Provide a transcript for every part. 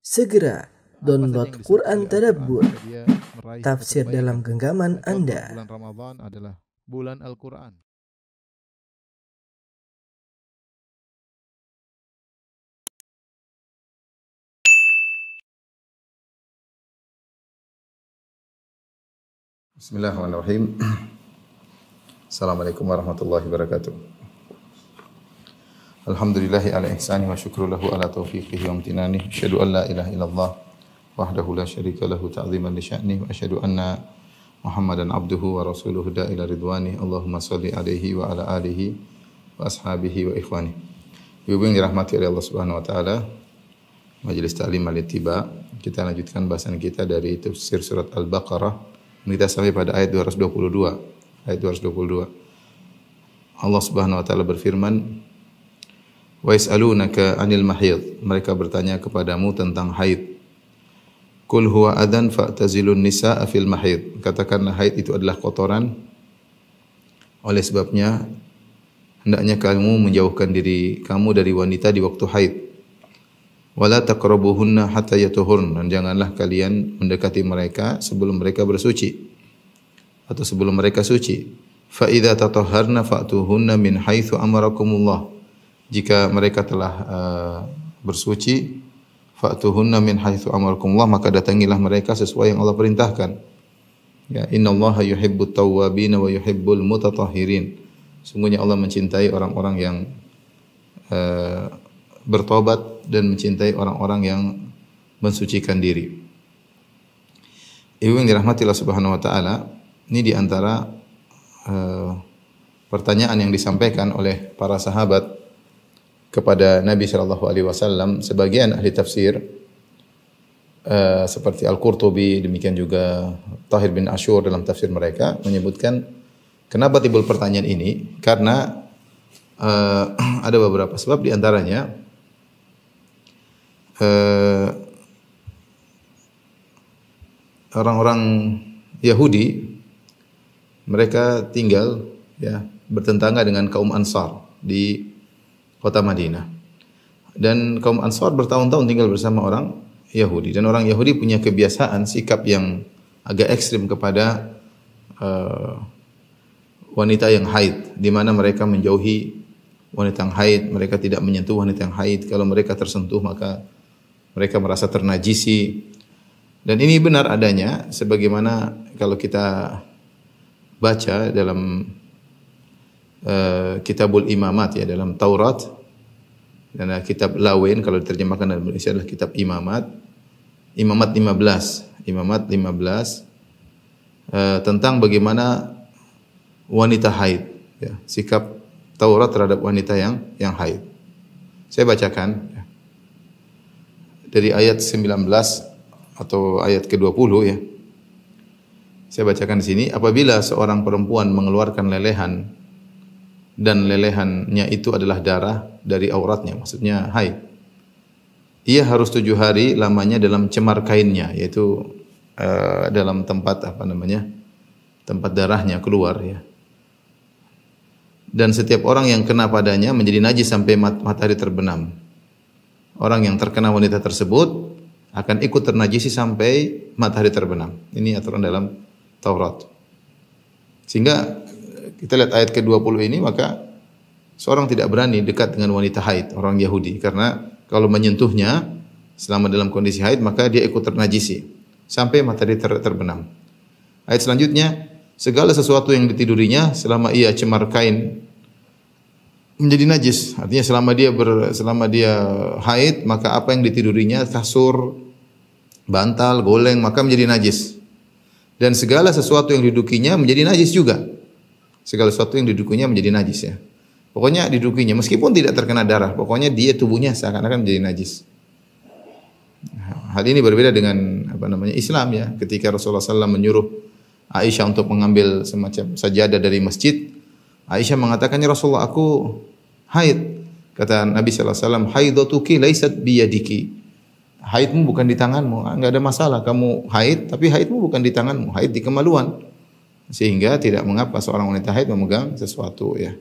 Segera download Quran Tadabbur, dia meraih tafsir kebaikan. dalam genggaman Contoh, Anda. Bulan Ramadan adalah bulan Al-Quran. Bismillahirrahmanirrahim. Assalamualaikum warahmatullahi wabarakatuh. Alhamdulillahi ala ihsani wa syukru lahu ala taufiqihi wa amtinani. Asyhadu an la ilaha illallah wahdahu la syarika lahu ta'ziman li sya'ni wa asyhadu anna Muhammadan abduhu wa rasuluhu da'ila ridwani. Allahumma salli alaihi wa ala alihi wa ashabihi wa ikhwani. Ibu yang dirahmati oleh Allah Subhanahu wa taala, Majelis Ta'lim Al-Ittiba, kita lanjutkan bahasan kita dari tafsir surat Al-Baqarah. Kita sampai pada ayat 222. Ayat 222. Allah Subhanahu wa taala berfirman, "Wa yas'alunaka 'anil mahid." Mereka bertanya kepadamu tentang haid. "Qul huwa adzan fa'tazilun nisaa fil mahid." Katakanlah haid itu adalah kotoran. Oleh sebabnya hendaknya kamu menjauhkan diri kamu dari wanita di waktu haid. Wala taqrabuhunna hatta yatuhurn, dan janganlah kalian mendekati mereka sebelum mereka bersuci atau sebelum mereka suci. Fa idza tatahharna fa'tuhunna min haitsu amarakumullah. Jika mereka telah bersuci, fa'tuhunna min haitsu amarakumullah, maka datangilah mereka sesuai yang Allah perintahkan. Ya, innallaha yuhibbut tawwabin wa yuhibbul mutatahhirin. Sungguhnya Allah mencintai orang-orang yang bertobat dan mencintai orang-orang yang mensucikan diri. Ibu yang dirahmati Allah Subhanahu wa taala, ini di antara pertanyaan yang disampaikan oleh para sahabat kepada Nabi sallallahu alaihi wasallam. Sebagian ahli tafsir seperti Al-Qurtubi, demikian juga Tahir bin Ashur dalam tafsir mereka menyebutkan kenapa timbul pertanyaan ini? Karena ada beberapa sebab, di antaranya orang-orang Yahudi, mereka tinggal bertetangga dengan kaum Ansar di kota Madinah. Dan kaum Ansar bertahun-tahun tinggal bersama orang Yahudi, dan orang Yahudi punya kebiasaan sikap yang agak ekstrim kepada wanita yang haid, di mana mereka menjauhi wanita yang haid, mereka tidak menyentuh wanita yang haid. Kalau mereka tersentuh maka mereka merasa ternajisi. Dan ini benar adanya, sebagaimana kalau kita baca dalam Kitabul Imamat, dalam Taurat, dan kitab Lawen kalau diterjemahkan dalam Indonesia adalah kitab Imamat. Imamat 15 tentang bagaimana wanita haid, sikap Taurat terhadap wanita yang haid. Saya bacakan dari ayat 19 atau ayat ke-20 ya. Saya bacakan di sini, apabila seorang perempuan mengeluarkan lelehan dan lelehannya itu adalah darah dari auratnya, maksudnya haid, ia harus 7 hari lamanya dalam cemar kainnya, yaitu dalam tempat tempat darahnya keluar ya. Dan setiap orang yang kena padanya menjadi najis sampai matahari terbenam. Orang yang terkena wanita tersebut akan ikut ternajisi sampai matahari terbenam. Ini aturan dalam Taurat. Sehingga kita lihat ayat ke-20 ini, maka seorang tidak berani dekat dengan wanita haid, orang Yahudi, karena kalau menyentuhnya selama dalam kondisi haid maka dia ikut ternajisi sampai matahari terbenam. Ayat selanjutnya, segala sesuatu yang ditidurinya selama ia cemar kain menjadi najis. Artinya selama dia haid, maka apa yang ditidurinya, kasur, bantal, goleng, maka menjadi najis. Dan segala sesuatu yang didudukinya menjadi najis juga. Segala sesuatu yang didudukinya menjadi najis ya. Pokoknya didudukinya meskipun tidak terkena darah, pokoknya dia tubuhnya seakan-akan menjadi najis. Hal ini berbeda dengan Islam ya. Ketika Rasulullah SAW menyuruh Aisyah untuk mengambil semacam sajadah dari masjid, Aisyah mengatakan, "Ya Rasulullah, aku haid." Kata Nabi sallallahu alaihi wasallam, "Haidatuki laisat biyadiki." Haidmu bukan di tanganmu. Enggak ada masalah kamu haid, tapi haidmu bukan di tanganmu, haid di kemaluan. Sehingga tidak mengapa seorang wanita haid memegang sesuatu ya.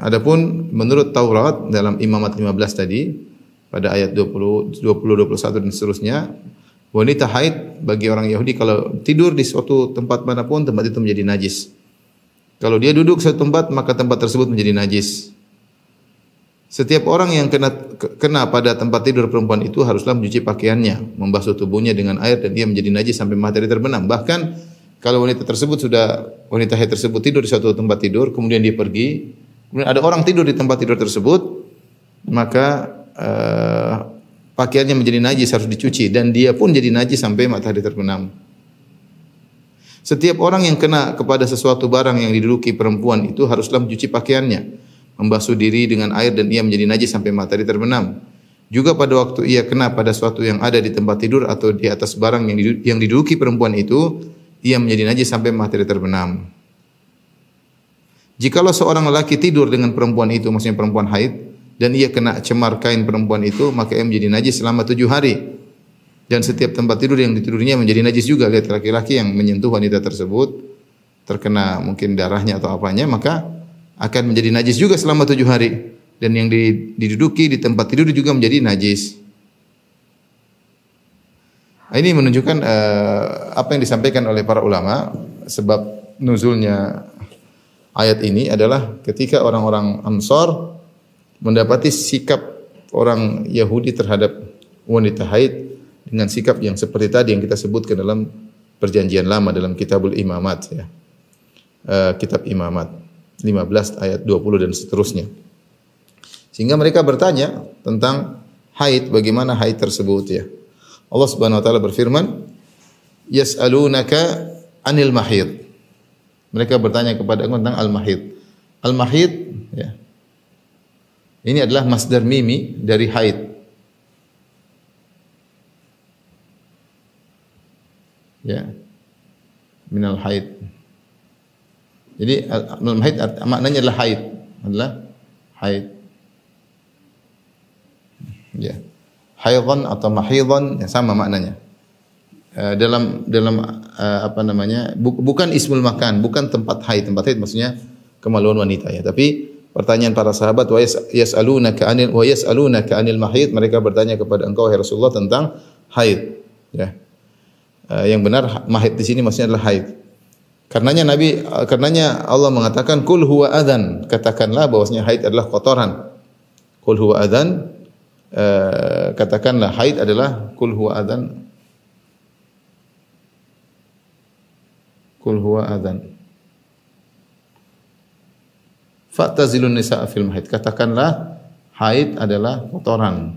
Adapun menurut Taurat dalam Imamat 15 tadi, pada ayat 20, 20, 21 dan seterusnya. Wanita haid bagi orang Yahudi kalau tidur di suatu tempat manapun, tempat itu menjadi najis. Kalau dia duduk satu tempat, maka tempat tersebut menjadi najis. Setiap orang yang kena pada tempat tidur perempuan itu haruslah mencuci pakaiannya, membasuh tubuhnya dengan air dan dia menjadi najis sampai matahari terbenam. Bahkan kalau wanita haid tersebut tidur di suatu tempat tidur, kemudian dia pergi, kemudian ada orang tidur di tempat tidur tersebut, maka pakaiannya menjadi najis, harus dicuci dan dia pun jadi najis sampai matahari terbenam. Setiap orang yang kena kepada sesuatu barang yang diduduki perempuan itu haruslah mencuci pakaiannya, membasuh diri dengan air dan ia menjadi najis sampai matahari terbenam. Juga pada waktu ia kena pada sesuatu yang ada di tempat tidur atau di atas barang yang diduduki perempuan itu, ia menjadi najis sampai matahari terbenam. Jikalau seorang lelaki tidur dengan perempuan itu, maksudnya perempuan haid, dan ia kena cemar kain perempuan itu, maka ia menjadi najis selama 7 hari. Dan setiap tempat tidur yang ditidurinya menjadi najis juga. Lihat laki-laki yang menyentuh wanita tersebut, terkena mungkin darahnya atau apanya, maka akan menjadi najis juga selama 7 hari. Dan yang diduduki di tempat tidur juga menjadi najis. Ini menunjukkan apa yang disampaikan oleh para ulama, sebab nuzulnya ayat ini adalah ketika orang-orang Ansar mendapati sikap orang Yahudi terhadap wanita haid dengan sikap yang seperti tadi yang kita sebutkan dalam perjanjian lama dalam Kitabul Imamat ya. Kitab Imamat 15 ayat 20 dan seterusnya. Sehingga mereka bertanya tentang haid, bagaimana haid tersebut ya. Allah Subhanahu wa taala berfirman, "Yas'alunaka 'anil mahid." Mereka bertanya kepada engkau tentang al-mahid. Al-mahid ya. Ini adalah masdar mimi dari haid. Ya. Minal haid. Jadi al-mahid maknanya adalah haid, adalah haid. Ya. Haidhan atau mahidhan ya, sama maknanya. Dalam apa namanya? Bukan ismul makan, bukan tempat haid. Tempat haid maksudnya kemaluan wanita ya. Tapi pertanyaan para sahabat wa yas'alunaka 'anil mahid, mereka bertanya kepada engkau ya Rasulullah tentang haid ya. Yang benar mahid di sini maksudnya adalah haid. Karenanya Allah mengatakan kul huwa adzan, katakanlah bahwasanya haid adalah kotoran. Kul huwa adzan, katakanlah haid adalah kul huwa adzan. Kul huwa adzan. Fa'tazilun nisaa fil mahid, katakanlah haid adalah kotoran.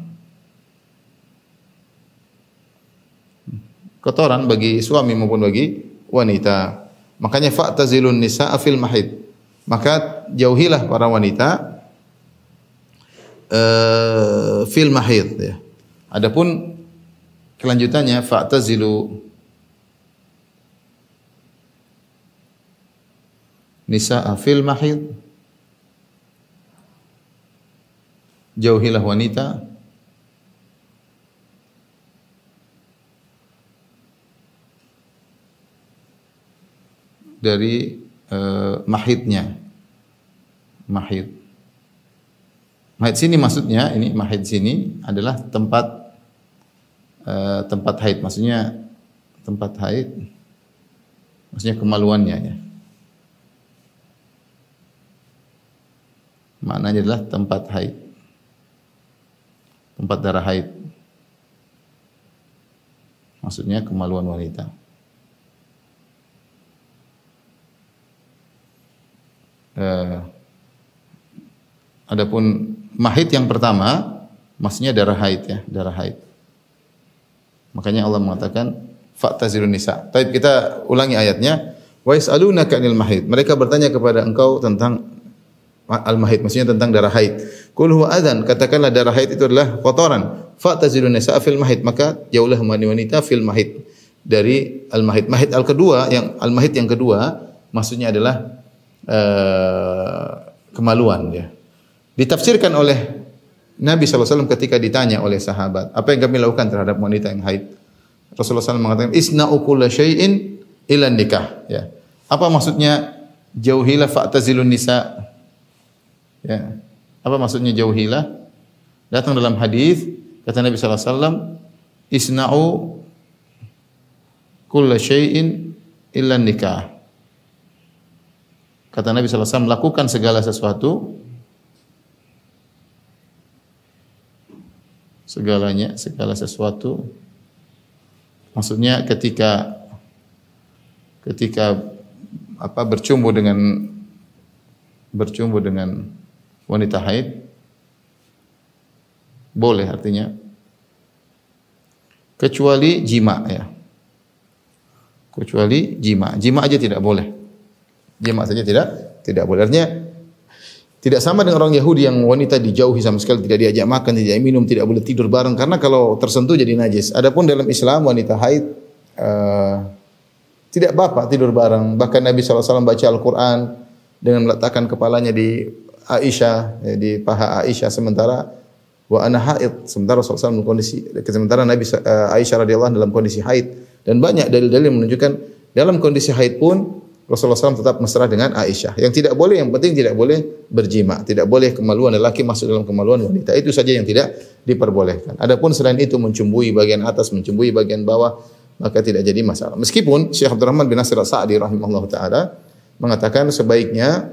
Kotoran bagi suami maupun bagi wanita. Makanya fa'tazilun nisaa fil mahid. Maka jauhilah para wanita fil mahid ya. Adapun kelanjutannya fa'tazilu nisaa fil mahid. Jauhilah wanita dari mahidnya. Mahid. Mahid sini maksudnya, ini mahid sini adalah tempat haid. Maksudnya tempat haid, maksudnya kemaluannya ya. Maknanya adalah tempat haid, tempat darah haid. Maksudnya kemaluan wanita. Adapun mahid yang pertama maksudnya darah haid ya, darah haid. Makanya Allah mengatakan fa'tazilun nisa. Tapi kita ulangi ayatnya, wa yas'alunaka 'anil mahid. Mereka bertanya kepada engkau tentang al-mahid, maksudnya tentang darah haid. Qul huwa adzan, katakanlah darah haid itu adalah kotoran. Fa'tazilun nisa fil mahid, maka jauhlah wanita fil mahid dari al-mahid. Mahid al-mahid yang kedua maksudnya adalah kemaluan ya. Ditafsirkan oleh Nabi SAW ketika ditanya oleh sahabat, apa yang kami lakukan terhadap wanita yang haid? Rasulullah SAW mengatakan, isna'u kulla syai'in ila nikah. Ya. Apa maksudnya jauhilah fa'tazilun nisa? Ya. Apa maksudnya jauhilah? Datang dalam hadis Kata Nabi sallallahu alaihi wasallam, "Isna'u kulla syai'in illa nikah." Kata Nabi sallallahu alaihi wasallam, lakukan segala sesuatu, segala sesuatu. Maksudnya ketika bercumbu dengan wanita haid boleh, artinya kecuali jima ya. Kecuali jima. Jima aja tidak boleh. Jima saja tidak boleh. Artinya tidak sama dengan orang Yahudi yang wanita dijauhi sama sekali, tidak diajak makan, tidak minum, tidak boleh tidur bareng karena kalau tersentuh jadi najis. Adapun dalam Islam wanita haid tidak apa-apa tidur bareng. Bahkan Nabi SAW baca Al-Quran dengan meletakkan kepalanya di Aisyah, di paha Aisyah sementara wa ana haid, sementara Rasulullah SAW dalam kondisi, sementara Nabi Aisyah radhiyallahu anha dalam kondisi haid. Dan banyak dalil-dalil yang menunjukkan dalam kondisi haid pun Rasulullah SAW tetap mesra dengan Aisyah. Yang tidak boleh, yang penting tidak boleh berjima, tidak boleh kemaluan lelaki masuk dalam kemaluan wanita. Itu saja yang tidak diperbolehkan. Adapun selain itu mencumbui bagian atas, mencumbui bagian bawah, maka tidak jadi masalah. Meskipun Syekh Abdurrahman bin Nasir As-Sa'di rahimahullah taala mengatakan sebaiknya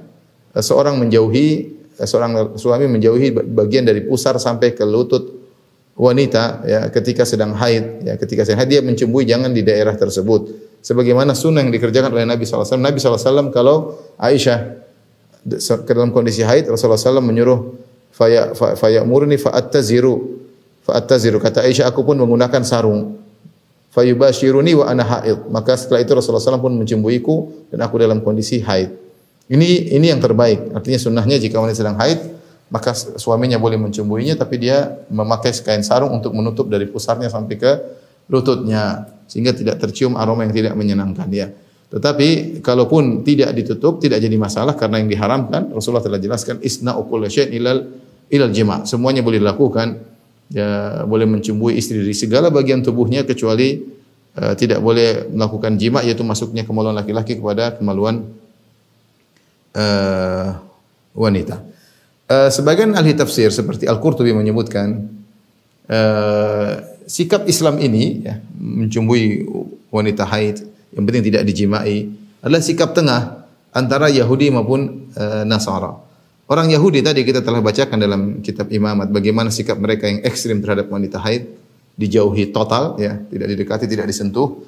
seorang suami menjauhi bagian dari pusar sampai ke lutut wanita ya ketika sedang haid, ya ketika sedang haid dia mencumbui jangan di daerah tersebut. Sebagaimana sunnah yang dikerjakan oleh Nabi SAW. Nabi SAW kalau Aisyah ke dalam kondisi haid, Rasulullah SAW menyuruh fayamurni fa'attaziru. Kata Aisyah, aku pun menggunakan sarung. Fayubashiruni wa ana haid. Maka setelah itu Rasulullah SAW pun mencumbuiku dan aku dalam kondisi haid. Ini yang terbaik. Artinya sunnahnya jika wanita sedang haid, maka suaminya boleh mencumbuinya, tapi dia memakai kain sarung untuk menutup dari pusarnya sampai ke lututnya, sehingga tidak tercium aroma yang tidak menyenangkan ya. Tetapi kalaupun tidak ditutup tidak jadi masalah karena yang diharamkan Rasulullah telah jelaskan isna'u kulli syai'in ilal jima'. Semuanya boleh dilakukan. Ya, boleh mencumbui istri dari segala bagian tubuhnya kecuali tidak boleh melakukan jima, yaitu masuknya kemaluan laki-laki kepada kemaluan wanita. Sebagian ahli tafsir seperti Al-Qurtubi menyebutkan sikap Islam ini ya, mencumbui wanita haid yang penting tidak dijimai adalah sikap tengah antara Yahudi maupun Nasara. Orang Yahudi tadi kita telah bacakan dalam kitab Imamat bagaimana sikap mereka yang ekstrim terhadap wanita haid, dijauhi total ya, tidak didekati, tidak disentuh.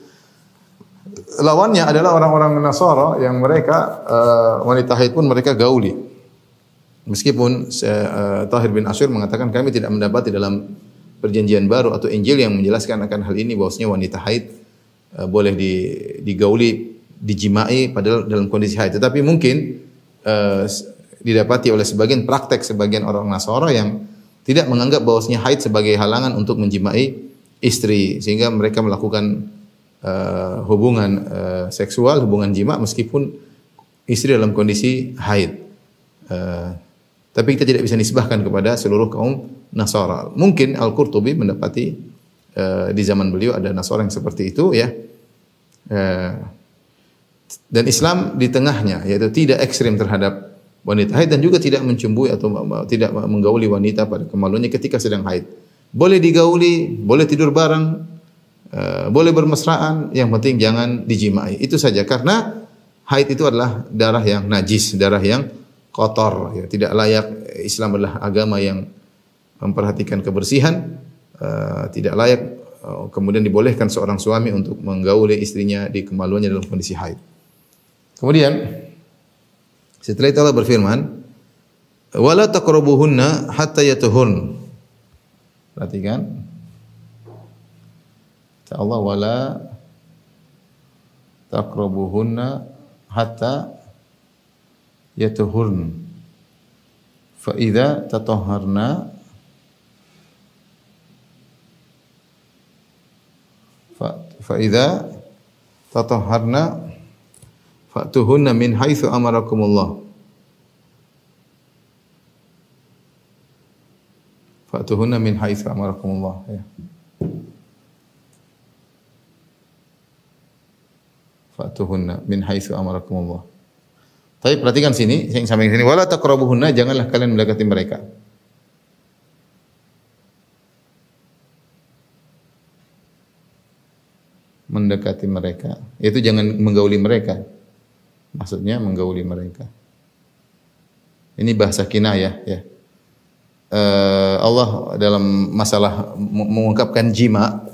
Lawannya adalah orang-orang Nasara yang mereka wanita haid pun mereka gauli. Meskipun Tahir bin Asyur mengatakan kami tidak mendapati dalam perjanjian baru atau Injil yang menjelaskan akan hal ini bahwasanya wanita haid boleh digauli, dijimai padahal dalam kondisi haid. Tetapi mungkin didapati oleh sebagian orang Nasara yang tidak menganggap bahwasanya haid sebagai halangan untuk menjimai istri sehingga mereka melakukan hubungan seksual, hubungan jima meskipun istri dalam kondisi haid. Tapi kita tidak bisa nisbahkan kepada seluruh kaum Nasara. Mungkin Al-Qurtubi mendapati di zaman beliau ada Nasara yang seperti itu ya. Dan Islam di tengahnya, yaitu tidak ekstrim terhadap wanita haid dan juga tidak mencumbui atau tidak menggauli wanita pada kemaluannya ketika sedang haid. Boleh digauli, boleh tidur bareng, boleh bermesraan, yang penting jangan dijimai. Itu saja karena haid itu adalah darah yang najis, darah yang kotor, ya, tidak layak. Islam adalah agama yang memperhatikan kebersihan, tidak layak kemudian dibolehkan seorang suami untuk menggauli istrinya di kemaluannya dalam kondisi haid. Kemudian setelah itu Allah berfirman, "Wala taqrabuhunna hatta yatuhurn." Perhatikan. Kata Allah, "Wala taqrabuhunna hatta yatuhurn fa idza tatahharna fa idza tatahharna fa'tuhunna min haitsu amarakumullah fa'tuhunna min haitsu amarakumullah ya. Fa'tuhunna min haitsu amarakumullah. Tapi perhatikan sini, yang sampai sini, wala taqrabuhunna, janganlah kalian mendekati mereka. mendekati mereka. Itu jangan menggauli mereka. Maksudnya menggauli mereka. Ini bahasa kinayah ya. Allah dalam masalah mengungkapkan jima,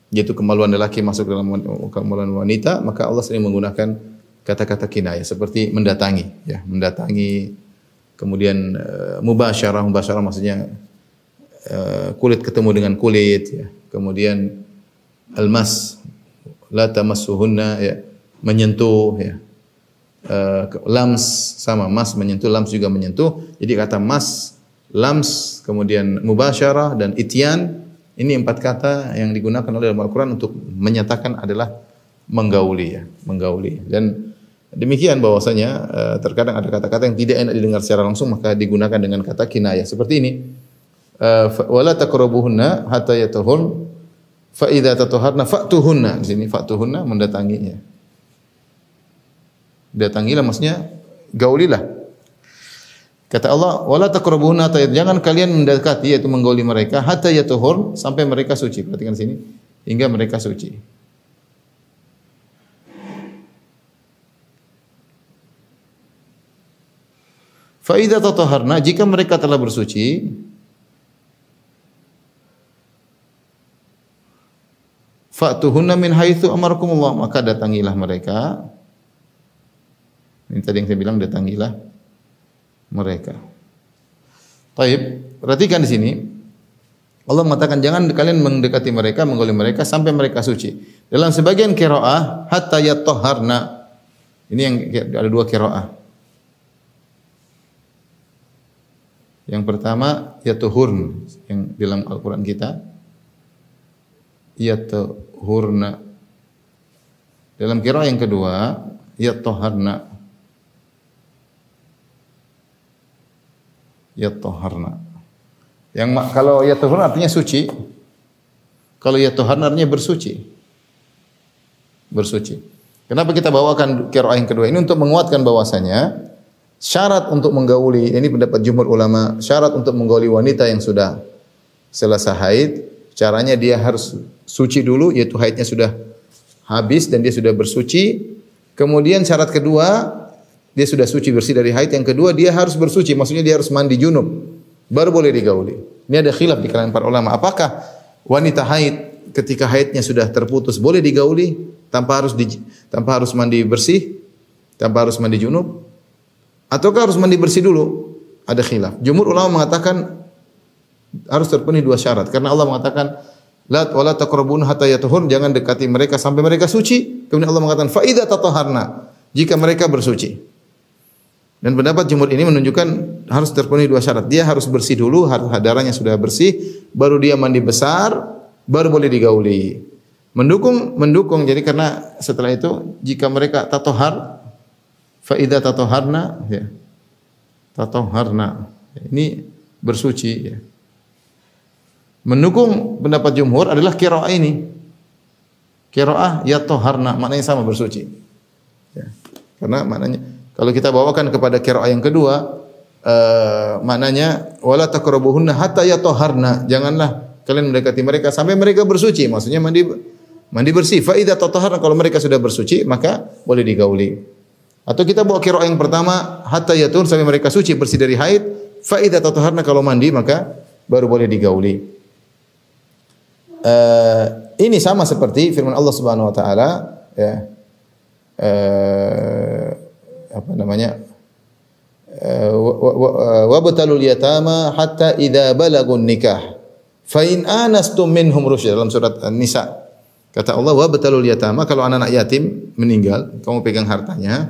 yaitu kemaluan lelaki masuk dalam kemaluan wanita, maka Allah sering menggunakan kata-kata kinayah seperti mendatangi, ya, mendatangi. Kemudian mubasyarah maksudnya kulit ketemu dengan kulit, ya. Kemudian almas, la tamassuhunna, ya, menyentuh, ya. Lams sama mas menyentuh, lams juga menyentuh. Jadi kata mas, lams, kemudian mubasyarah dan ityan, ini 4 kata yang digunakan oleh dalam Al-Quran untuk menyatakan adalah menggauli, ya, menggauli. Dan demikian bahwasanya terkadang ada kata-kata yang tidak enak didengar secara langsung, maka digunakan dengan kata kinayah. Seperti ini, wala taqrabuhunna hatta yatahun, fa idza tatahharna fa'tuhunna. Di sini fa'tuhunna mendatanginya. Datangilah maksudnya gaulilah. Kata Allah, wala taqrabuhunna hatta, jangan kalian mendekati, yaitu menggauli mereka, hatta yatahhur, sampai mereka suci. Perhatikan sini, hingga mereka suci. Fa idza tatahharna, jika mereka telah bersuci, fa'tuhunna min haitsu amarakumullah, maka datangilah mereka. Ini tadi yang saya bilang, datangilah mereka. Taib, perhatikan di sini. Allah mengatakan jangan kalian mendekati mereka, menggauli mereka sampai mereka suci. Dalam sebagian qiraah hatta yatahharna. Ini yang ada 2 qiraah. Yang pertama yatuhurn, yang dalam Al-Qur'an kita yatuhurna. Dalam qiraah yang kedua yatahharna. Yatahharna. Yang kalau yatahharna artinya suci. Kalau yatahharna artinya bersuci. Bersuci. Kenapa kita bawakan qiraah yang kedua ini? Untuk menguatkan bahwasanya syarat untuk menggauli, ini pendapat jumhur ulama, syarat untuk menggauli wanita yang sudah selesai haid, caranya dia harus suci dulu, yaitu haidnya sudah habis dan dia sudah bersuci. Kemudian syarat kedua, dia sudah suci bersih dari haid. Yang kedua, dia harus bersuci, maksudnya dia harus mandi junub, baru boleh digauli. Ini ada khilaf di kalangan para ulama. Apakah wanita haid ketika haidnya sudah terputus boleh digauli tanpa harus mandi bersih, tanpa harus mandi junub, ataukah harus mandi bersih dulu? Ada khilaf. Jumhur ulama mengatakan harus terpenuhi 2 syarat, karena Allah mengatakan la wala taqrabun hatta yatahhur, jangan dekati mereka sampai mereka suci. Kemudian Allah mengatakan fa idza tatahharna, jika mereka bersuci. Dan pendapat jumhur ini menunjukkan harus terpenuhi 2 syarat. Dia harus bersih dulu, darahnya sudah bersih, baru dia mandi besar, baru boleh digauli. Mendukung. Jadi karena setelah itu jika mereka tatahhar, fa idza tatahharna, ya. Tatahharna. Ini bersuci, ya. Mendukung pendapat jumhur adalah qiraah ini. Qiraah yatahharna, maknanya sama, bersuci. Ya. Karena maknanya kalau kita bawakan kepada qiraah yang kedua, maknanya wala taqrabuhunna hatta yatahharna, janganlah kalian mendekati mereka sampai mereka bersuci, maksudnya mandi bersih. Fa idza tatahharna, kalau mereka sudah bersuci maka boleh digauli. Atau kita bawa qiraah yang pertama hatta yatahhur, sampai mereka suci bersih dari haid. Fa idza tatahharna, kalau mandi maka baru boleh digauli. Ini sama seperti firman Allah Subhanahu wa taala, ya. Apa namanya, wabtalul yatama hatta idza balagun nikah fa in anastum minhum rusyda, dalam surat An-Nisa. Kata Allah, wabtalul yatama, kalau anak-anak yatim meninggal, kamu pegang hartanya,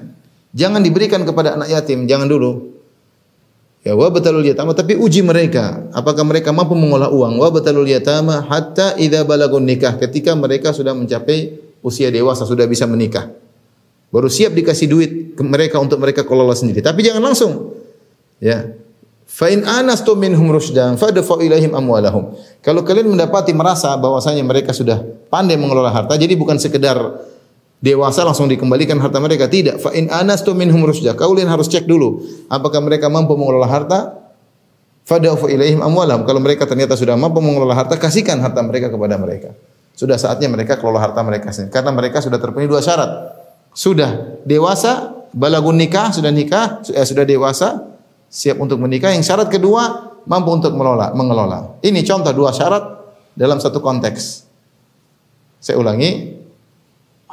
jangan diberikan kepada anak yatim, jangan dulu. Ya, wabtalul yatama, tapi uji mereka, apakah mereka mampu mengolah uang. Wabtalul yatama hatta idza balagun nikah, ketika mereka sudah mencapai usia dewasa, sudah bisa menikah, baru siap dikasih duit ke mereka untuk mereka kelola sendiri. Tapi jangan langsung. Ya. Fa in anastum minhum rusydan fadfa'u ilaihim amwalahum. Kalau kalian mendapati merasa bahwasanya mereka sudah pandai mengelola harta, jadi bukan sekedar dewasa langsung dikembalikan harta mereka, tidak. Fa in anastum minhum rusydan, kalian harus cek dulu apakah mereka mampu mengelola harta. Fadfa'u ilaihim amwalahum. Kalau mereka ternyata sudah mampu mengelola harta, kasihkan harta mereka kepada mereka. Sudah saatnya mereka kelola harta mereka sendiri. Karena mereka sudah terpenuhi dua syarat. Sudah dewasa, balagun nikah, sudah nikah, sudah dewasa, siap untuk menikah. Yang syarat kedua, mampu untuk mengelola. Ini contoh dua syarat dalam satu konteks. Saya ulangi,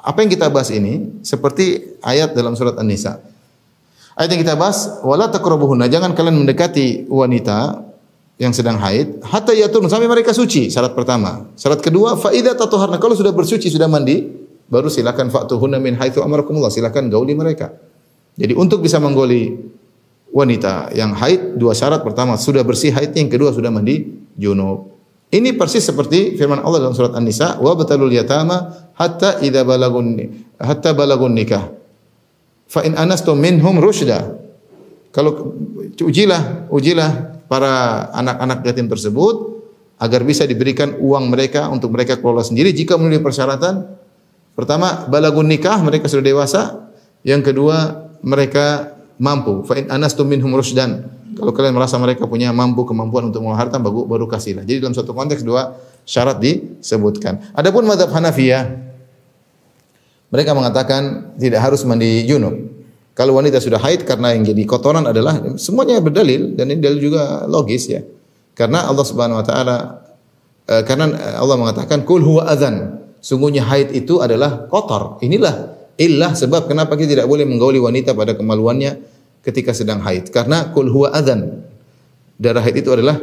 apa yang kita bahas ini seperti ayat dalam surat An-Nisa. Ayat yang kita bahas, wala taqrabuhunna, jangan kalian mendekati wanita yang sedang haid hatta yatun, sampai mereka suci. Syarat pertama. Syarat kedua, fa idza tataharna, kalau sudah bersuci, sudah mandi, baru silakan fa'tuhunna min haitsu amarakumullah, silakan gauli mereka. Jadi untuk bisa menggauli wanita yang haid, dua syarat. Pertama, sudah bersih haidnya, yang kedua sudah mandi junub. Ini persis seperti firman Allah dalam surat An-Nisa, wa batalul yatama hatta balagun nikah. Fa in anastum minhum rusyda. Kalau ujilah para anak-anak yatim tersebut agar bisa diberikan uang mereka untuk mereka kelola sendiri jika memenuhi persyaratan. Pertama, balagun nikah, mereka sudah dewasa. Yang kedua, mereka mampu. Fa in anastum minhum rusydan. Kalau kalian merasa mereka punya kemampuan untuk mengelola harta, baru kasihlah. Jadi dalam suatu konteks dua syarat disebutkan. Adapun mazhab Hanafiyah, mereka mengatakan tidak harus mandi junub. Kalau wanita sudah haid, karena yang jadi kotoran adalah, semuanya berdalil, dan ini dalil juga logis ya. Karena Allah Subhanahu wa taala karena Allah mengatakan kul huwa adzan, sungguhnya haid itu adalah kotor. Inilah illah sebab kenapa kita tidak boleh menggauli wanita pada kemaluannya ketika sedang haid. Karena kul huwa adzan, darah haid itu adalah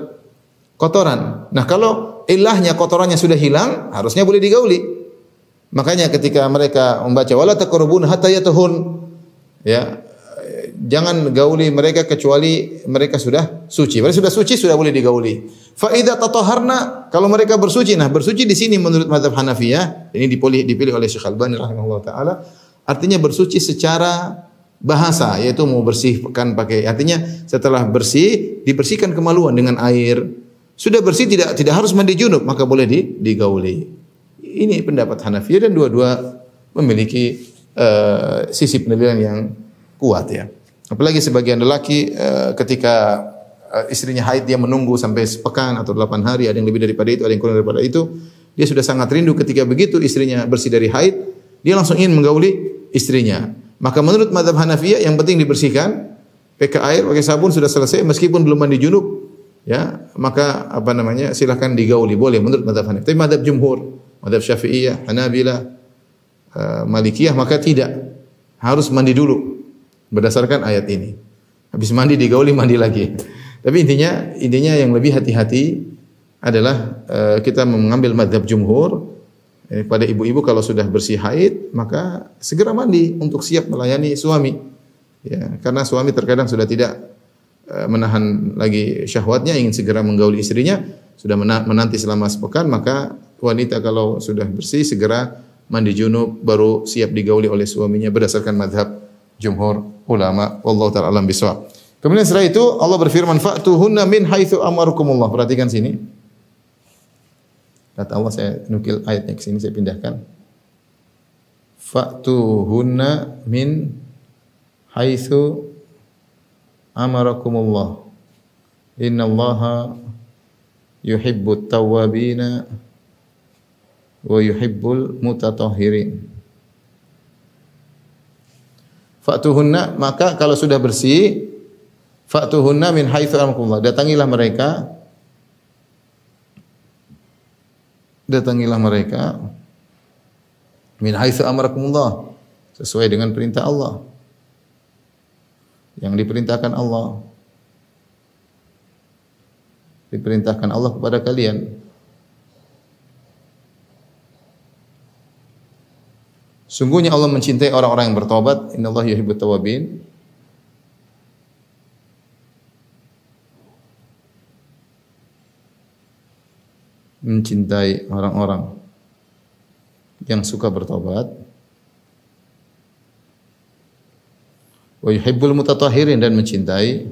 kotoran. Nah, kalau illahnya kotorannya sudah hilang, harusnya boleh digauli. Makanya ketika mereka membaca wala taqrabun hatta yatahun, ya, jangan gauli mereka kecuali mereka sudah suci. Mereka sudah suci, sudah boleh digauli. Fa idza tataharna, kalau mereka bersuci. Nah, bersuci di sini menurut mazhab Hanafiyah, ini dipilih oleh Syekh Al-Albani rahimahullah taala, artinya bersuci secara bahasa, yaitu mau bersihkan pakai, artinya setelah bersih dibersihkan kemaluan dengan air. Sudah bersih, tidak harus mandi junub, maka boleh digauli. Ini pendapat Hanafiyah, dan dua-dua memiliki sisi penilaian yang kuat ya. Apalagi sebagian lelaki ketika istrinya haid, dia menunggu sampai sepekan atau 8 hari, ada yang lebih daripada itu, ada yang kurang daripada itu. Dia sudah sangat rindu ketika begitu istrinya bersih dari haid, dia langsung ingin menggauli istrinya. Maka menurut mazhab Hanafiyah yang penting dibersihkan, pakai air, pakai sabun, sudah selesai, meskipun belum mandi junub, ya, maka silakan digauli, boleh menurut mazhab Hanafiyah. Tapi mazhab jumhur, mazhab Syafi'iyah, Hanabilah, Malikiyah, maka tidak, harus mandi dulu berdasarkan ayat ini. Habis mandi digauli, mandi lagi. Tapi intinya yang lebih hati-hati adalah kita mengambil mazhab jumhur. Pada ibu-ibu kalau sudah bersih haid, maka segera mandi untuk siap melayani suami. Ya, karena suami terkadang sudah tidak menahan lagi syahwatnya, ingin segera menggauli istrinya, sudah menanti selama sepekan, maka wanita kalau sudah bersih segera mandi junub, baru siap digauli oleh suaminya berdasarkan mazhab jumhur ulama. Wallahu ta'ala alam bisawab. Kemudian setelah itu Allah berfirman, fa'tuhunna min haitsu amarakumullah. Perhatikan sini. Kata Allah, saya nukil ayatnya ke sini, saya pindahkan. Fa'tuhunna min haitsu amarakumullah. Innallaha yuhibbut tawwabina wa yuhibbul mutatahhirin. Fa'tuhunna, maka kalau sudah bersih, fa'tuhunna min haitsu amarakumullah, datangilah mereka min haitsu amarakumullah, sesuai dengan perintah Allah, yang diperintahkan Allah kepada kalian. Sungguhnya Allah mencintai orang-orang yang bertobat. Innallaha yuhibbut tawwabin. Mencintai orang-orang yang suka bertobat. Wa yuhibbul mutatahhirin, dan mencintai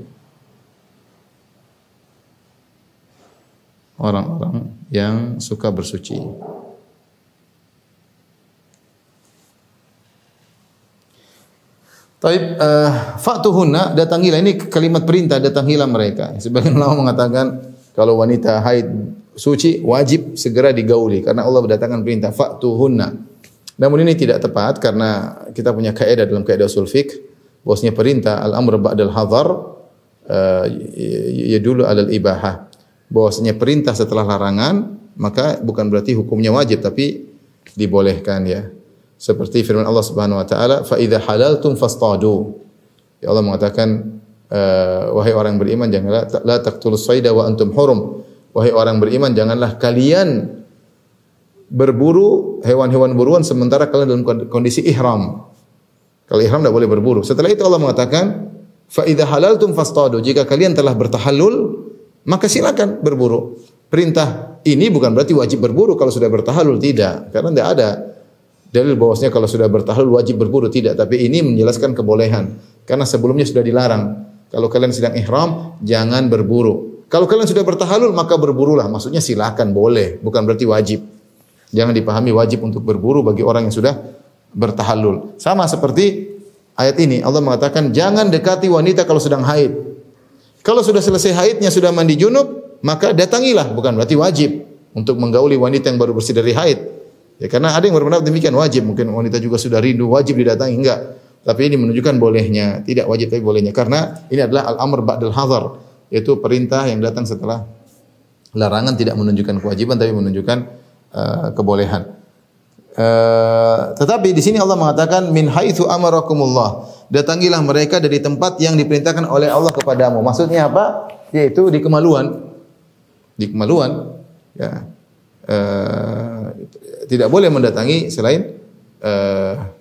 orang-orang yang suka bersuci. Taib, fa'tuhunna, datangilah, ini kalimat perintah, datangilah mereka. Sebagian ulama mengatakan kalau wanita haid suci wajib segera digauli karena Allah mendatangkan perintah fa'tuhunna. Namun ini tidak tepat karena kita punya kaidah dalam kaidah usul fiqh bahwasanya perintah al-amr ba'dal hadar yadullu 'alal ibahah. Bahwasanya perintah setelah larangan maka bukan berarti hukumnya wajib tapi dibolehkan ya. Seperti firman Allah Subhanahu wa taala, "Fa idza halaltum fastadu." Ya Allah mengatakan wahai orang beriman janganlah la taqtulus sayda wa antum hurum. Wahai orang beriman janganlah kalian berburu hewan-hewan buruan sementara kalian dalam kondisi ihram. Kalau ihram tidak boleh berburu. Setelah itu Allah mengatakan, fa idza halaltum fastadu. Jika kalian telah bertahallul, maka silakan berburu. Perintah ini bukan berarti wajib berburu kalau sudah bertahallul, tidak. Karena tidak ada dalil bahwasanya kalau sudah bertahallul wajib berburu, tidak. Tapi ini menjelaskan kebolehan. Karena sebelumnya sudah dilarang. Kalau kalian sedang ihram, jangan berburu. Kalau kalian sudah bertahallul, maka berburulah. Maksudnya silakan, boleh. Bukan berarti wajib. Jangan dipahami wajib untuk berburu bagi orang yang sudah bertahallul. Sama seperti ayat ini. Allah mengatakan, jangan dekati wanita kalau sedang haid. Kalau sudah selesai haidnya, sudah mandi junub, maka datangilah. Bukan berarti wajib untuk menggauli wanita yang baru bersih dari haid. Ya, karena ada yang berpendapat demikian wajib. Mungkin wanita juga sudah rindu, wajib didatangi. Enggak. Tapi ini menunjukkan bolehnya. Tidak wajib, tapi bolehnya. Karena ini adalah al-amr ba'dal hadar. Yaitu perintah yang datang setelah larangan, tidak menunjukkan kewajiban tapi menunjukkan kebolehan. Tetapi di sini Allah mengatakan min haitsu amarakumullah. Datangilah mereka dari tempat yang diperintahkan oleh Allah kepadamu. Maksudnya apa? Yaitu di kemaluan. Di kemaluan ya. Tidak boleh mendatangi selain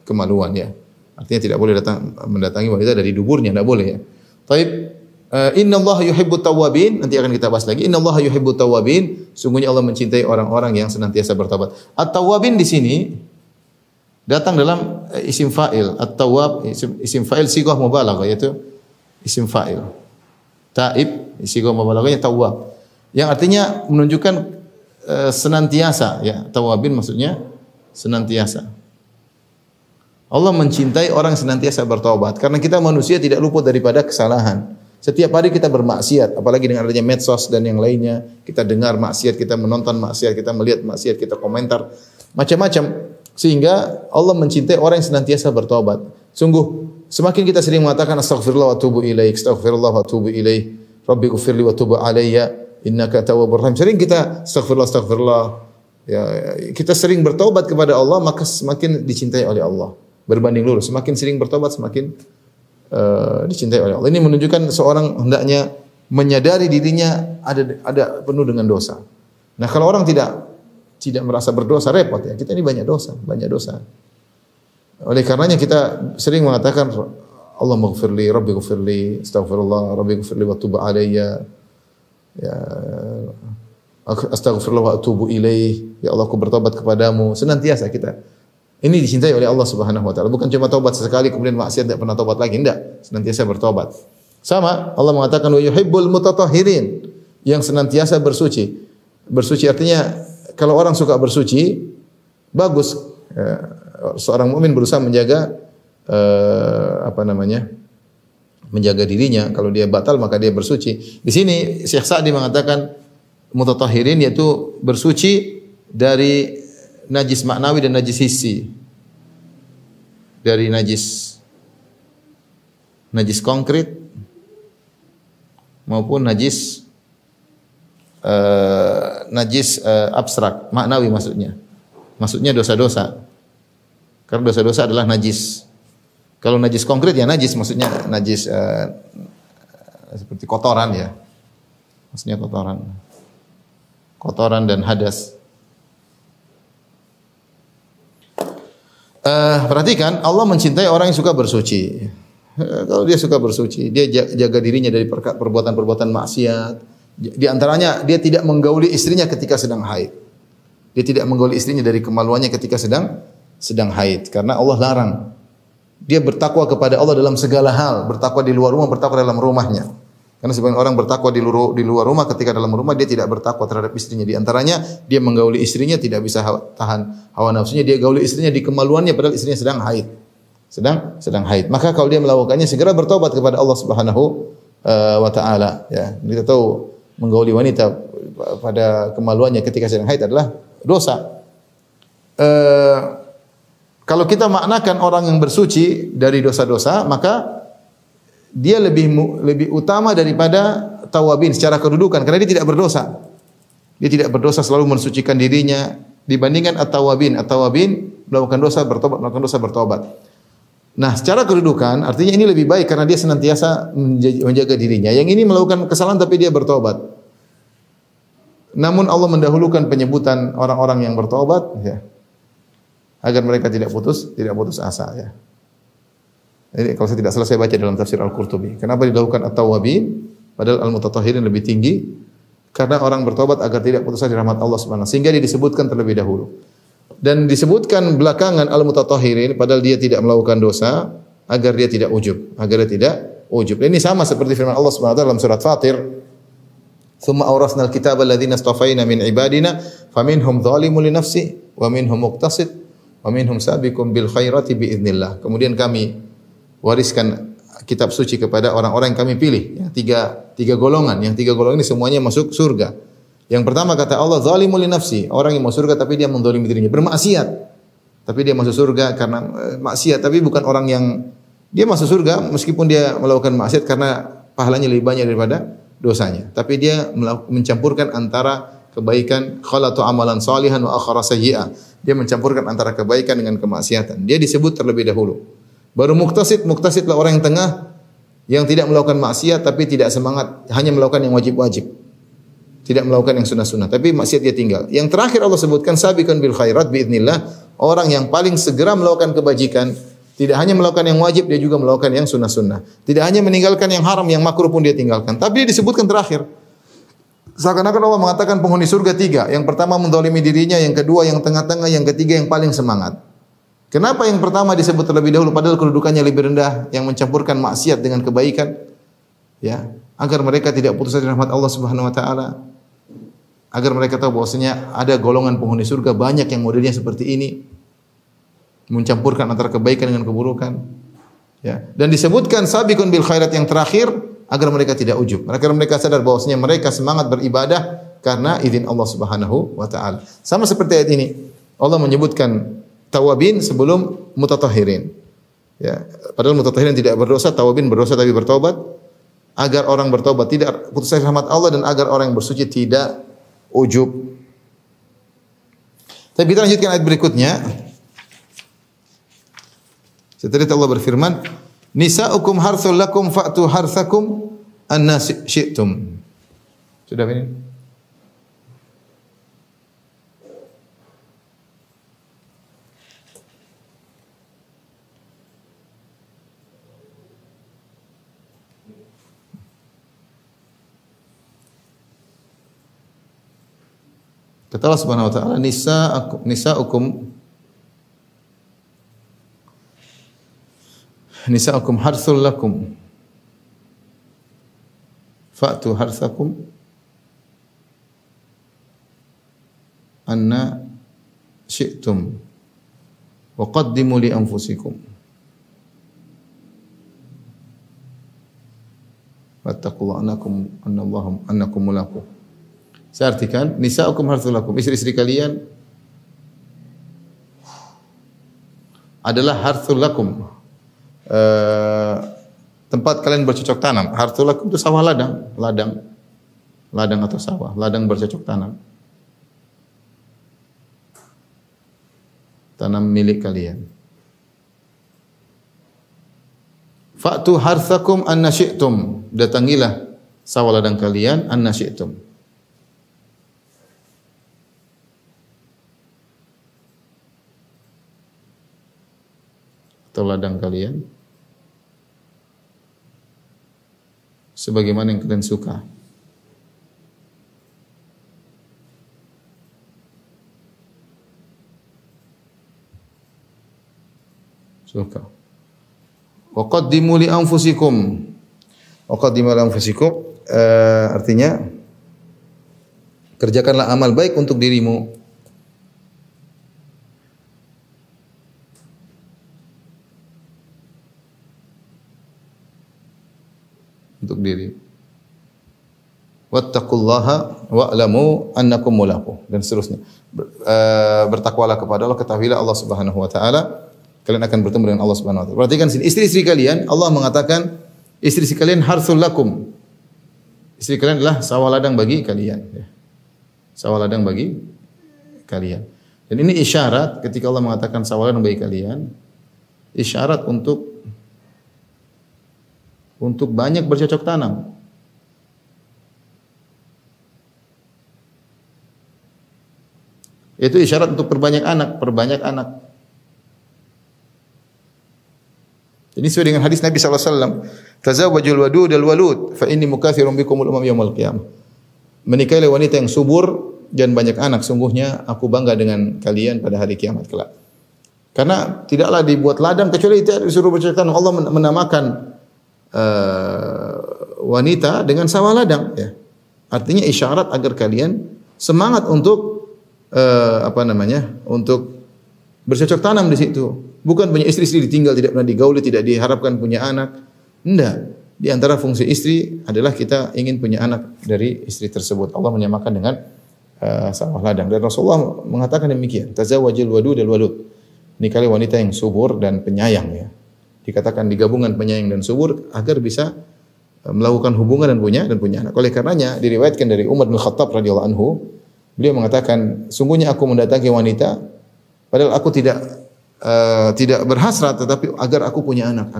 kemaluan ya. Artinya tidak boleh mendatangi wanita dari duburnya, tidak boleh ya. Taib. Innallaha yuhibbut tawwabin, nanti akan kita bahas lagi. Innallaha yuhibbut tawwabin, sungguhnya Allah mencintai orang-orang yang senantiasa bertaubat. At-tawwabin di sini datang dalam isim fa'il. At-tawwab isim fa'il sighah mubalaghah, yaitu isim fa'il. Taib sighah mubalaghahnya tawwab. Yang artinya menunjukkan senantiasa ya. Tawwabin maksudnya senantiasa. Allah mencintai orang yang senantiasa bertaubat karena kita manusia tidak luput daripada kesalahan. Setiap hari kita bermaksiat, apalagi dengan adanya medsos dan yang lainnya. Kita dengar maksiat, kita menonton maksiat, kita melihat maksiat, kita komentar macam-macam. Sehingga Allah mencintai orang yang senantiasa bertobat. Sungguh, semakin kita sering mengatakan astaghfirullah wa atubu ilaih, astaghfirullah wa atubu ilaih, rabbi ghfirli wa tub alayya, innaka tawwabur rahim. Sering kita astaghfirullah, astaghfirullah. Ya, kita sering bertobat kepada Allah, maka semakin dicintai oleh Allah. Berbanding lurus, semakin sering bertobat, semakin dicintai oleh Allah. Ini menunjukkan seorang hendaknya menyadari dirinya ada penuh dengan dosa. Nah, kalau orang tidak merasa berdosa, repot ya. Kita ini banyak dosa. Oleh karenanya kita sering mengatakan Allah maghfirli, Rabbi ghfirli, astaghfirullah, Rabbi ghfirli wa tub alayya. Ya, astaghfirullah wa atubu ilaih. Ya Allah, aku bertobat kepadamu. Senantiasa kita. Ini dicintai oleh Allah Subhanahu wa taala. Bukan cuma taubat sesekali kemudian maksiat tidak pernah taubat lagi, tidak. Senantiasa bertobat. Sama Allah mengatakan wa yuhibbul mutatahhirin, yang senantiasa bersuci. Bersuci artinya kalau orang suka bersuci bagus. Seorang mukmin berusaha menjaga menjaga dirinya. Kalau dia batal maka dia bersuci. Di sini Syekh Sa'di mengatakan mutatahhirin yaitu bersuci dari najis maknawi dan najis hissi. Dari najis konkret maupun najis abstrak, maknawi maksudnya. Maksudnya dosa-dosa. Karena dosa-dosa adalah najis. Kalau najis konkret ya najis, maksudnya najis seperti kotoran ya. Maksudnya kotoran. Kotoran dan hadas. Perhatikan, Allah mencintai orang yang suka bersuci. Kalau dia suka bersuci, dia jaga dirinya dari perbuatan-perbuatan maksiat. Di antaranya dia tidak menggauli istrinya ketika sedang haid. Dia tidak menggauli istrinya dari kemaluannya ketika sedang haid, karena Allah larang. Dia bertakwa kepada Allah dalam segala hal, bertakwa di luar rumah, bertakwa dalam rumahnya. Karena sebagian orang bertakwa di luar rumah, ketika dalam rumah dia tidak bertakwa terhadap istrinya. Di antaranya dia menggauli istrinya tidak bisa tahan hawa nafsunya, dia gauli istrinya di kemaluannya padahal istrinya sedang haid. Sedang haid. Maka kalau dia melakukannya segera bertobat kepada Allah Subhanahu wa taala ya. Kita tahu menggauli wanita pada kemaluannya ketika sedang haid adalah dosa. Kalau kita maknakan orang yang bersuci dari dosa-dosa, maka dia lebih utama daripada tawabin secara kedudukan karena dia tidak berdosa. Dia tidak berdosa, selalu mensucikan dirinya dibandingkan at-tawabin. At-tawabin melakukan dosa bertobat, melakukan dosa bertobat. Nah, secara kedudukan artinya ini lebih baik karena dia senantiasa menjaga dirinya. Yang ini melakukan kesalahan tapi dia bertobat. Namun Allah mendahulukan penyebutan orang-orang yang bertobat ya, agar mereka tidak putus asa ya. Jadi kalau saya tidak salah saya baca dalam tafsir Al-Qurtubi. Kenapa didahulukan at-tawabin padahal al-mutatahhirin lebih tinggi? Karena orang bertobat agar tidak putus asa di rahmat Allah Subhanahu sehingga dia disebutkan terlebih dahulu. Dan disebutkan belakangan al-mutatahhirin padahal dia tidak melakukan dosa agar dia tidak ujub, Ini sama seperti firman Allah Subhanahu wa taala dalam surat Fatir. Tsumma awrasnal kitaba alladziina istafaina min ibadina faminhum dzalimun li nafsihi wa minhum muqtasid wa minhum sabiqun bil khairati bi idznillah. Kemudian kami wariskan kitab suci kepada orang-orang yang kami pilih, yang tiga golongan. Yang tiga golongan ini semuanya masuk surga. Yang pertama kata Allah, zalimul li nafsi, orang yang mau surga tapi dia menzalimi dirinya, bermaksiat. Tapi dia masuk surga karena maksiat, tapi bukan orang yang dia masuk surga meskipun dia melakukan maksiat karena pahalanya lebih banyak daripada dosanya. Tapi dia mencampurkan antara kebaikan, khalatu amalan salihan wa akhara sayyi'ah. Dia mencampurkan antara kebaikan dengan kemaksiatan. Dia disebut terlebih dahulu. Baru muktasid adalah orang yang tengah yang tidak melakukan maksiat tapi tidak semangat, hanya melakukan yang wajib-wajib. Tidak melakukan yang sunnah-sunnah, tapi maksiat dia tinggal. Yang terakhir Allah sebutkan sabiqan bil khairat biidznillah, orang yang paling segera melakukan kebajikan, tidak hanya melakukan yang wajib, dia juga melakukan yang sunnah-sunnah. Tidak hanya meninggalkan yang haram, yang makruh pun dia tinggalkan. Tapi dia disebutkan terakhir. Seakan-akan Allah mengatakan penghuni surga tiga. Yang pertama mendolimi dirinya, yang kedua yang tengah-tengah, yang ketiga yang paling semangat. Kenapa yang pertama disebut terlebih dahulu padahal kedudukannya lebih rendah, yang mencampurkan maksiat dengan kebaikan? Ya, agar mereka tidak putus asa dari rahmat Allah Subhanahu wa taala. Agar mereka tahu bahwasanya ada golongan penghuni surga banyak yang modelnya seperti ini, mencampurkan antara kebaikan dengan keburukan. Ya. Dan disebutkan sabiqun bil khairat yang terakhir agar mereka tidak ujub. Agar mereka sadar bahwasanya mereka semangat beribadah karena izin Allah Subhanahu wa taala. Sama seperti ayat ini. Allah menyebutkan tawabin sebelum mutatahhirin. Ya, padahal mutatahhirin tidak berdosa, tawabin berdosa tapi bertobat. Agar orang bertobat tidak putus asa rahmat Allah dan agar orang yang bersuci tidak ujub. Tapi kita lanjutkan ayat berikutnya. Setelah itu Allah berfirman, nisa'ukum harthul lakum fa'tu harthakum anna syi'tum. Sudah ini? Kata Allah Subhanahu wa taala, nisa'ukum harthul lakum fa'tu harthakum anna syi'tum wa qaddimu li anfusikum wattaqullaha annakum mulaquh. Saya artikan, nisa'ukum harthul lakum, istri-istri kalian adalah harthul lakum, tempat kalian bercocok tanam. Harthul lakum itu sawah ladang atau sawah, ladang bercocok tanam. Tanam milik kalian. Fa'tu harthakum anna syi'tum, datangilah sawah ladang kalian anna syi'tum. Atau ladang kalian sebagaimana yang kalian suka. Wa qaddimu li anfusikum. Wa qaddimu li anfusikum artinya kerjakanlah amal baik untuk dirimu. Untuk diri. Wattaqullaha wa'lamu annakum mulaqu dan seterusnya. Bertakwalah kepada Allah, ketahuilah Allah Subhanahu wa taala kalian akan bertemu dengan Allah Subhanahu wa taala. Perhatikan sini, istri-istri kalian, Allah mengatakan istri-istri kalian harsul lakum. Istri kalian adalah sawah ladang bagi kalian, ya. Sawah ladang bagi kalian. Dan ini isyarat ketika Allah mengatakan sawah ladang bagi kalian, isyarat untuk banyak bercocok tanam. Itu isyarat untuk perbanyak anak. Ini sesuai dengan hadis Nabi SAW. Tazawwajul wadud al-walud, fa inni mukatsirun bikumul umam yaumil qiyamah. Menikahilah wanita yang subur dan banyak anak, sungguhnya aku bangga dengan kalian pada hari kiamat kelak. Karena tidaklah dibuat ladang kecuali itu disuruh bercocok tanam. Allah menamakan wanita dengan sawah ladang, ya. Artinya isyarat agar kalian semangat untuk untuk bercocok tanam di situ. Bukan punya istri ditinggal, tidak pernah digauli, tidak diharapkan punya anak. Enggak. Di antara fungsi istri adalah kita ingin punya anak dari istri tersebut. Allah menyamakan dengan sawah ladang. Dan Rasulullah mengatakan demikian. Tazawwajil wadud al walud. Nikahi wanita yang subur dan penyayang, ya. Dikatakan digabungan penyayang dan subur agar bisa melakukan hubungan dan punya anak. Oleh karenanya diriwayatkan dari Umar bin Khattab radhiyallahu anhu, beliau mengatakan, sungguhnya aku mendatangi wanita padahal aku tidak berhasrat, tetapi agar aku punya anak.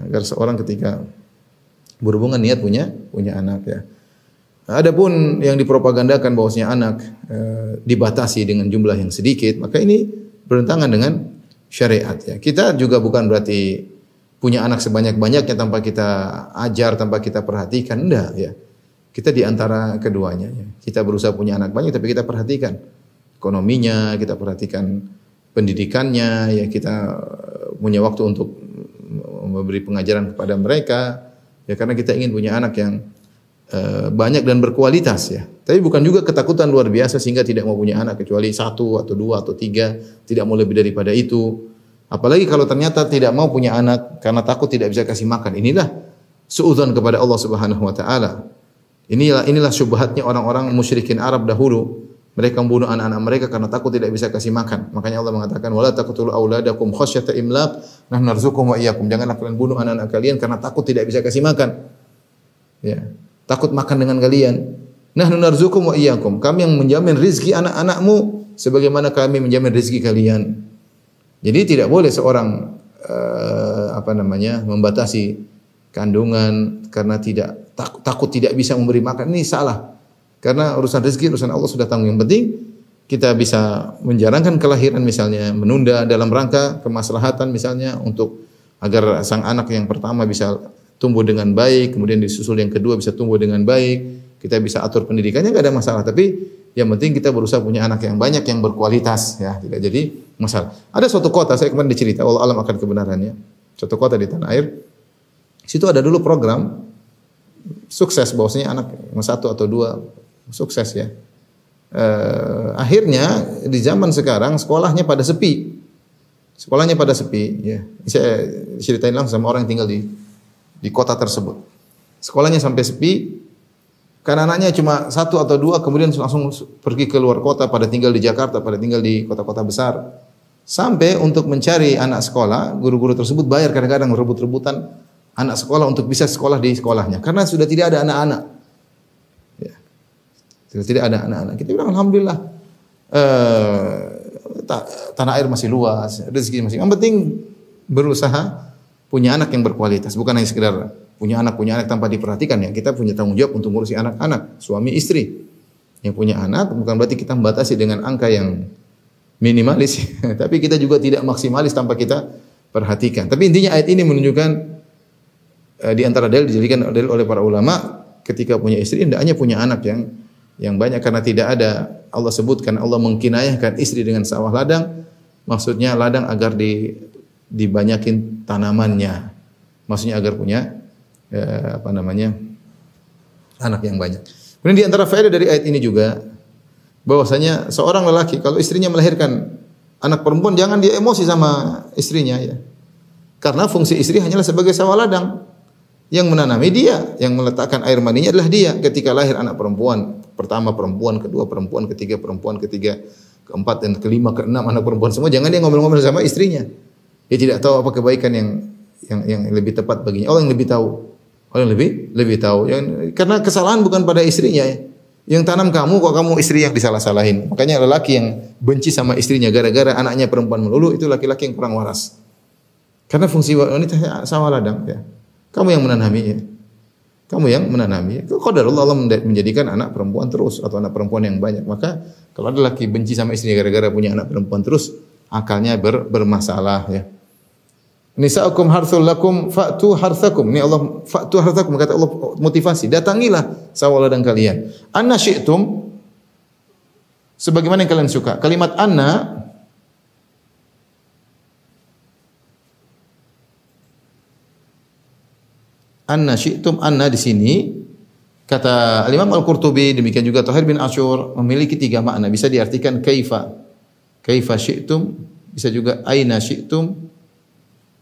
Agar seorang ketika berhubungan niat punya anak, ya. Adapun yang dipropagandakan bahwasanya anak dibatasi dengan jumlah yang sedikit, maka ini bertentangan dengan syariat, ya. Kita juga bukan berarti punya anak sebanyak-banyaknya tanpa kita ajar, tanpa kita perhatikan, enggak, ya. Kita di antara keduanya, ya. Kita berusaha punya anak banyak tapi kita perhatikan ekonominya, kita perhatikan pendidikannya, ya. Kita punya waktu untuk memberi pengajaran kepada mereka, ya, karena kita ingin punya anak yang banyak dan berkualitas, ya. Tapi bukan juga ketakutan luar biasa sehingga tidak mau punya anak kecuali 1 atau 2 atau 3, tidak mau lebih daripada itu. Apalagi kalau ternyata tidak mau punya anak karena takut tidak bisa kasih makan. Inilah suudzon kepada Allah Subhanahu wa taala. Inilah syubhatnya orang-orang musyrikin Arab dahulu. Mereka membunuh anak-anak mereka karena takut tidak bisa kasih makan. Makanya Allah mengatakan wala taqtulu auladakum khasyata imlaq nahnu narzuqukum wa iyyakum. Janganlah kalian bunuh anak-anak kalian karena takut tidak bisa kasih makan. Ya. Takut makan dengan kalian. Nahnu narzuqukum wa iyyakum. Kami yang menjamin rezeki anak-anakmu sebagaimana kami menjamin rezeki kalian. Jadi tidak boleh seorang membatasi kandungan karena takut tidak bisa memberi makan. Ini salah. Karena urusan rezeki, urusan Allah sudah tanggung. Yang penting kita bisa menjarangkan kelahiran misalnya, menunda dalam rangka kemaslahatan misalnya untuk agar sang anak yang pertama bisa tumbuh dengan baik, kemudian disusul yang kedua bisa tumbuh dengan baik, kita bisa atur pendidikannya, enggak ada masalah. Tapi yang penting kita berusaha punya anak yang banyak yang berkualitas, ya, tidak jadi masalah. Ada suatu kota, saya kemarin dicerita, Allah alam akan kebenarannya. Suatu kota di tanah air, situ ada dulu program sukses bahwasanya anak 1 atau 2 sukses, ya. Akhirnya di zaman sekarang sekolahnya pada sepi. Ya. Saya ceritain langsung sama orang yang tinggal di kota tersebut. Sekolahnya sampai sepi karena anaknya cuma 1 atau 2, kemudian langsung pergi ke luar kota, pada tinggal di Jakarta, pada tinggal di kota-kota besar. Sampai untuk mencari anak sekolah, guru-guru tersebut bayar kadang-kadang rebut-rebutan anak sekolah untuk bisa sekolah di sekolahnya karena sudah tidak ada anak-anak. Ya. Sudah tidak ada anak-anak. Kita bilang alhamdulillah. Tanah air masih luas, rezeki masih. Yang penting berusaha punya anak yang berkualitas, bukan hanya sekedar punya anak tanpa diperhatikan, ya. Kita punya tanggung jawab untuk ngurusi anak-anak, suami istri. Yang punya anak bukan berarti kita membatasi dengan angka yang minimalis, tapi kita juga tidak maksimalis tanpa kita perhatikan. Tapi intinya ayat ini menunjukkan di antara dalil dijadikan dalil oleh para ulama ketika punya istri hendaknya punya anak yang banyak, karena tidak ada, Allah sebutkan, Allah mengkinayahkan istri dengan sawah ladang, maksudnya ladang agar dibanyakin tanamannya, maksudnya agar punya anak yang banyak. Kemudian di antara faedah dari ayat ini juga bahwasanya seorang lelaki kalau istrinya melahirkan anak perempuan jangan dia emosi sama istrinya, ya. Karena fungsi istri hanyalah sebagai sawah ladang. Yang menanami dia, yang meletakkan air maninya adalah dia. Ketika lahir anak perempuan, pertama perempuan, kedua perempuan, ketiga, keempat dan kelima, keenam anak perempuan semua, jangan dia ngomel-ngomel sama istrinya. Dia tidak tahu apa kebaikan yang lebih tepat baginya. Allah yang lebih tahu. Allah yang lebih tahu. Karena kesalahan bukan pada istrinya ya. Yang tanam kamu kok kamu istri yang disalah-salahin. Makanya lelaki yang benci sama istrinya gara-gara anaknya perempuan melulu itu laki-laki yang kurang waras. Karena fungsi wanita sama ladang ya. Kamu yang menanami ya. Kamu yang menanami. Qadarullah Allah menjadikan anak perempuan terus atau anak perempuan yang banyak. Maka kalau ada laki benci sama istrinya gara-gara punya anak perempuan terus, akalnya bermasalah ya. Nisa'ukum harthul lakum fa'tu harthakum. Ini Allah fa'tu harthakum kata Allah motivasi. Datangilah sawah ladang kalian. Anna syi'tum sebagaimana yang kalian suka. Kalimat anna syi'tum anna di sini kata Imam Al-Qurtubi demikian juga Thahir bin Asyur memiliki 3 makna. Bisa diartikan kaifa syi'tum, bisa juga aina syi'tum,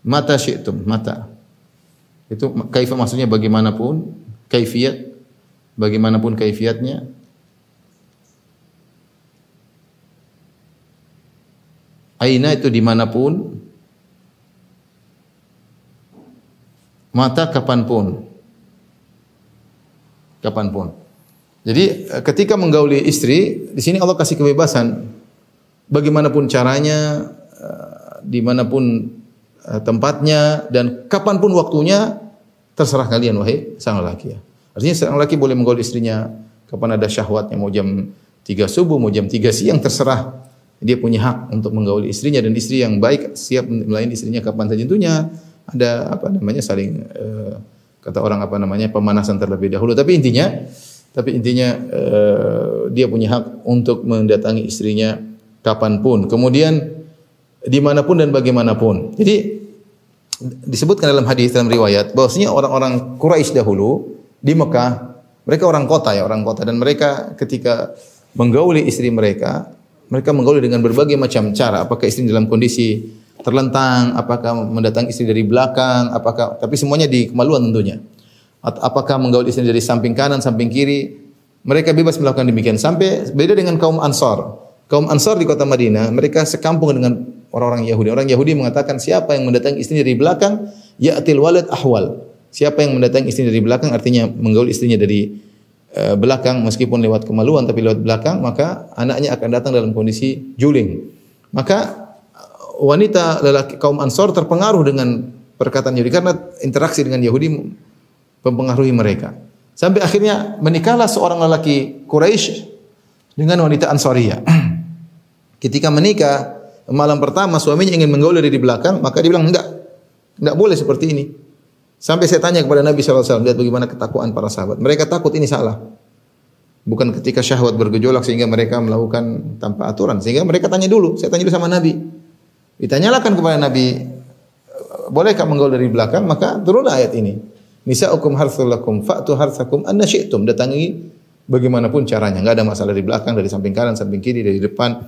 mata syi'tum, mata. Itu kaifa maksudnya bagaimanapun, kaifiyat, bagaimanapun kaifiatnya. Aina itu dimanapun, mata kapanpun. Kapanpun. Jadi ketika menggauli istri, di sini Allah kasih kebebasan. Bagaimanapun caranya, dimanapun tempatnya dan kapanpun waktunya terserah kalian wahai sang lelaki ya. Artinya sang lelaki boleh menggauli istrinya kapan ada syahwatnya, mau jam 3 subuh, mau jam 3 siang terserah. Dia punya hak untuk menggauli istrinya dan istri yang baik siap melayani istrinya kapan saja. Tentunya ada saling kata orang pemanasan terlebih dahulu. Tapi intinya dia punya hak untuk mendatangi istrinya kapanpun. Kemudian dimanapun dan bagaimanapun. Jadi disebutkan dalam hadis dalam riwayat bahwasanya orang-orang Quraisy dahulu di Mekah, mereka orang kota dan mereka ketika menggauli istri mereka menggauli dengan berbagai macam cara. Apakah istri dalam kondisi terlentang, apakah mendatangi istri dari belakang, tapi semuanya di kemaluan tentunya. Apakah menggauli istri dari samping kanan, samping kiri, mereka bebas melakukan demikian. Sampai beda dengan kaum Ansar. Kaum Ansar di kota Madinah, mereka sekampung dengan orang-orang Yahudi. Orang Yahudi mengatakan siapa yang mendatangi istri dari belakang, ya'til walad ahwal. Siapa yang mendatangi istri dari belakang artinya menggauli istrinya dari belakang meskipun lewat kemaluan tapi lewat belakang, maka anaknya akan datang dalam kondisi juling. Maka wanita lelaki kaum Ansar terpengaruh dengan perkataan Yahudi karena interaksi dengan Yahudi mempengaruhi mereka. Sampai akhirnya menikahlah seorang lelaki Quraisy dengan wanita Ansariyah. Ketika menikah, malam pertama suaminya ingin menggauli dari belakang, maka dia bilang enggak boleh seperti ini. Sampai saya tanya kepada Nabi SAW, lihat bagaimana ketakwaan para sahabat. Mereka takut ini salah. Bukan ketika syahwat bergejolak sehingga mereka melakukan tanpa aturan. Sehingga mereka tanya dulu, saya tanya dulu sama Nabi. Ditanyalakan kepada Nabi, bolehkah menggauli dari belakang? Maka turunlah ayat ini. Nisa'ukum harthul lakum fa'tu harthakum anna syi'tum. Datangi bagaimanapun caranya. Enggak ada masalah dari belakang, dari samping kanan, samping kiri, dari depan,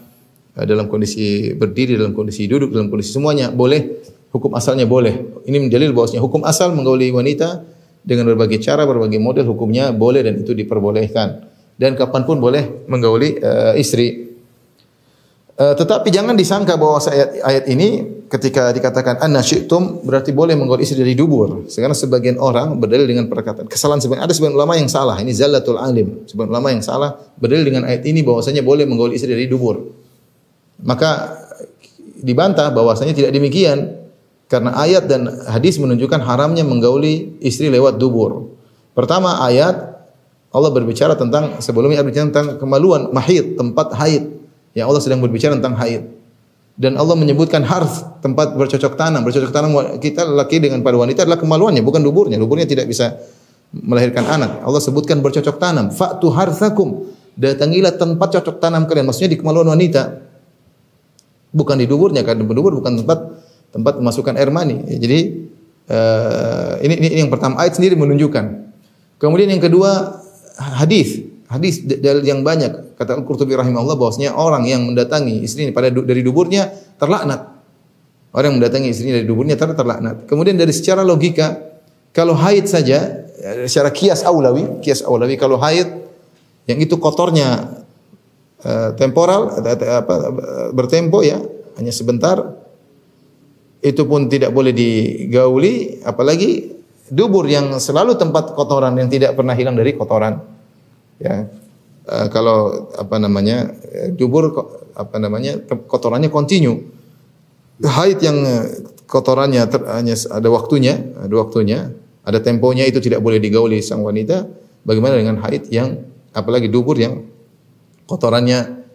dalam kondisi berdiri, dalam kondisi duduk, dalam kondisi semuanya boleh. Hukum asalnya boleh. Ini mendalil bahwasanya hukum asal menggauli wanita dengan berbagai cara, berbagai model hukumnya boleh dan itu diperbolehkan. Dan kapanpun boleh menggauli istri. Tetapi jangan disangka bahwa ayat ini ketika dikatakan anna syi'tum berarti boleh menggauli istri dari dubur. Karena sebagian orang berdalil dengan perkataan kesalahan ada sebagian ulama yang salah. Ini zallatul alim. Sebagian ulama yang salah berdalil dengan ayat ini bahwasanya boleh menggauli istri dari dubur. Maka dibantah bahwasanya tidak demikian. Karena ayat dan hadis menunjukkan haramnya menggauli istri lewat dubur. Pertama ayat Allah berbicara sebelumnya berbicara tentang kemaluan mahid, tempat haid. Yang Allah sedang berbicara tentang haid. Dan Allah menyebutkan harth, tempat bercocok tanam. Bercocok tanam kita laki dengan pada wanita adalah kemaluannya, bukan duburnya. Duburnya tidak bisa melahirkan anak. Allah sebutkan bercocok tanam. Fa'tu harthakum. Datangilah tempat cocok tanam kalian. Maksudnya di kemaluan wanita. Bukan di duburnya, karena dubur bukan tempat memasukkan air mani. Jadi ini yang pertama, ayat sendiri menunjukkan. Kemudian yang kedua hadis dalil yang banyak. Kata Al-Qurtubi rahimahullah bahwasanya orang yang mendatangi istrinya dari duburnya terlaknat. Orang yang mendatangi istrinya dari duburnya terlaknat. Kemudian dari secara logika Kalau haid saja secara kias aulawi kalau haid yang itu kotornya temporal bertempo ya, hanya sebentar, itu pun tidak boleh digauli, apalagi dubur yang selalu tempat kotoran yang tidak pernah hilang dari kotoran. Ya. Kalau dubur kotorannya kontinu. Haid yang kotorannya hanya ada waktunya, ada temponya, itu tidak boleh digauli sang wanita. Bagaimana dengan haid yang apalagi dubur yang kotorannya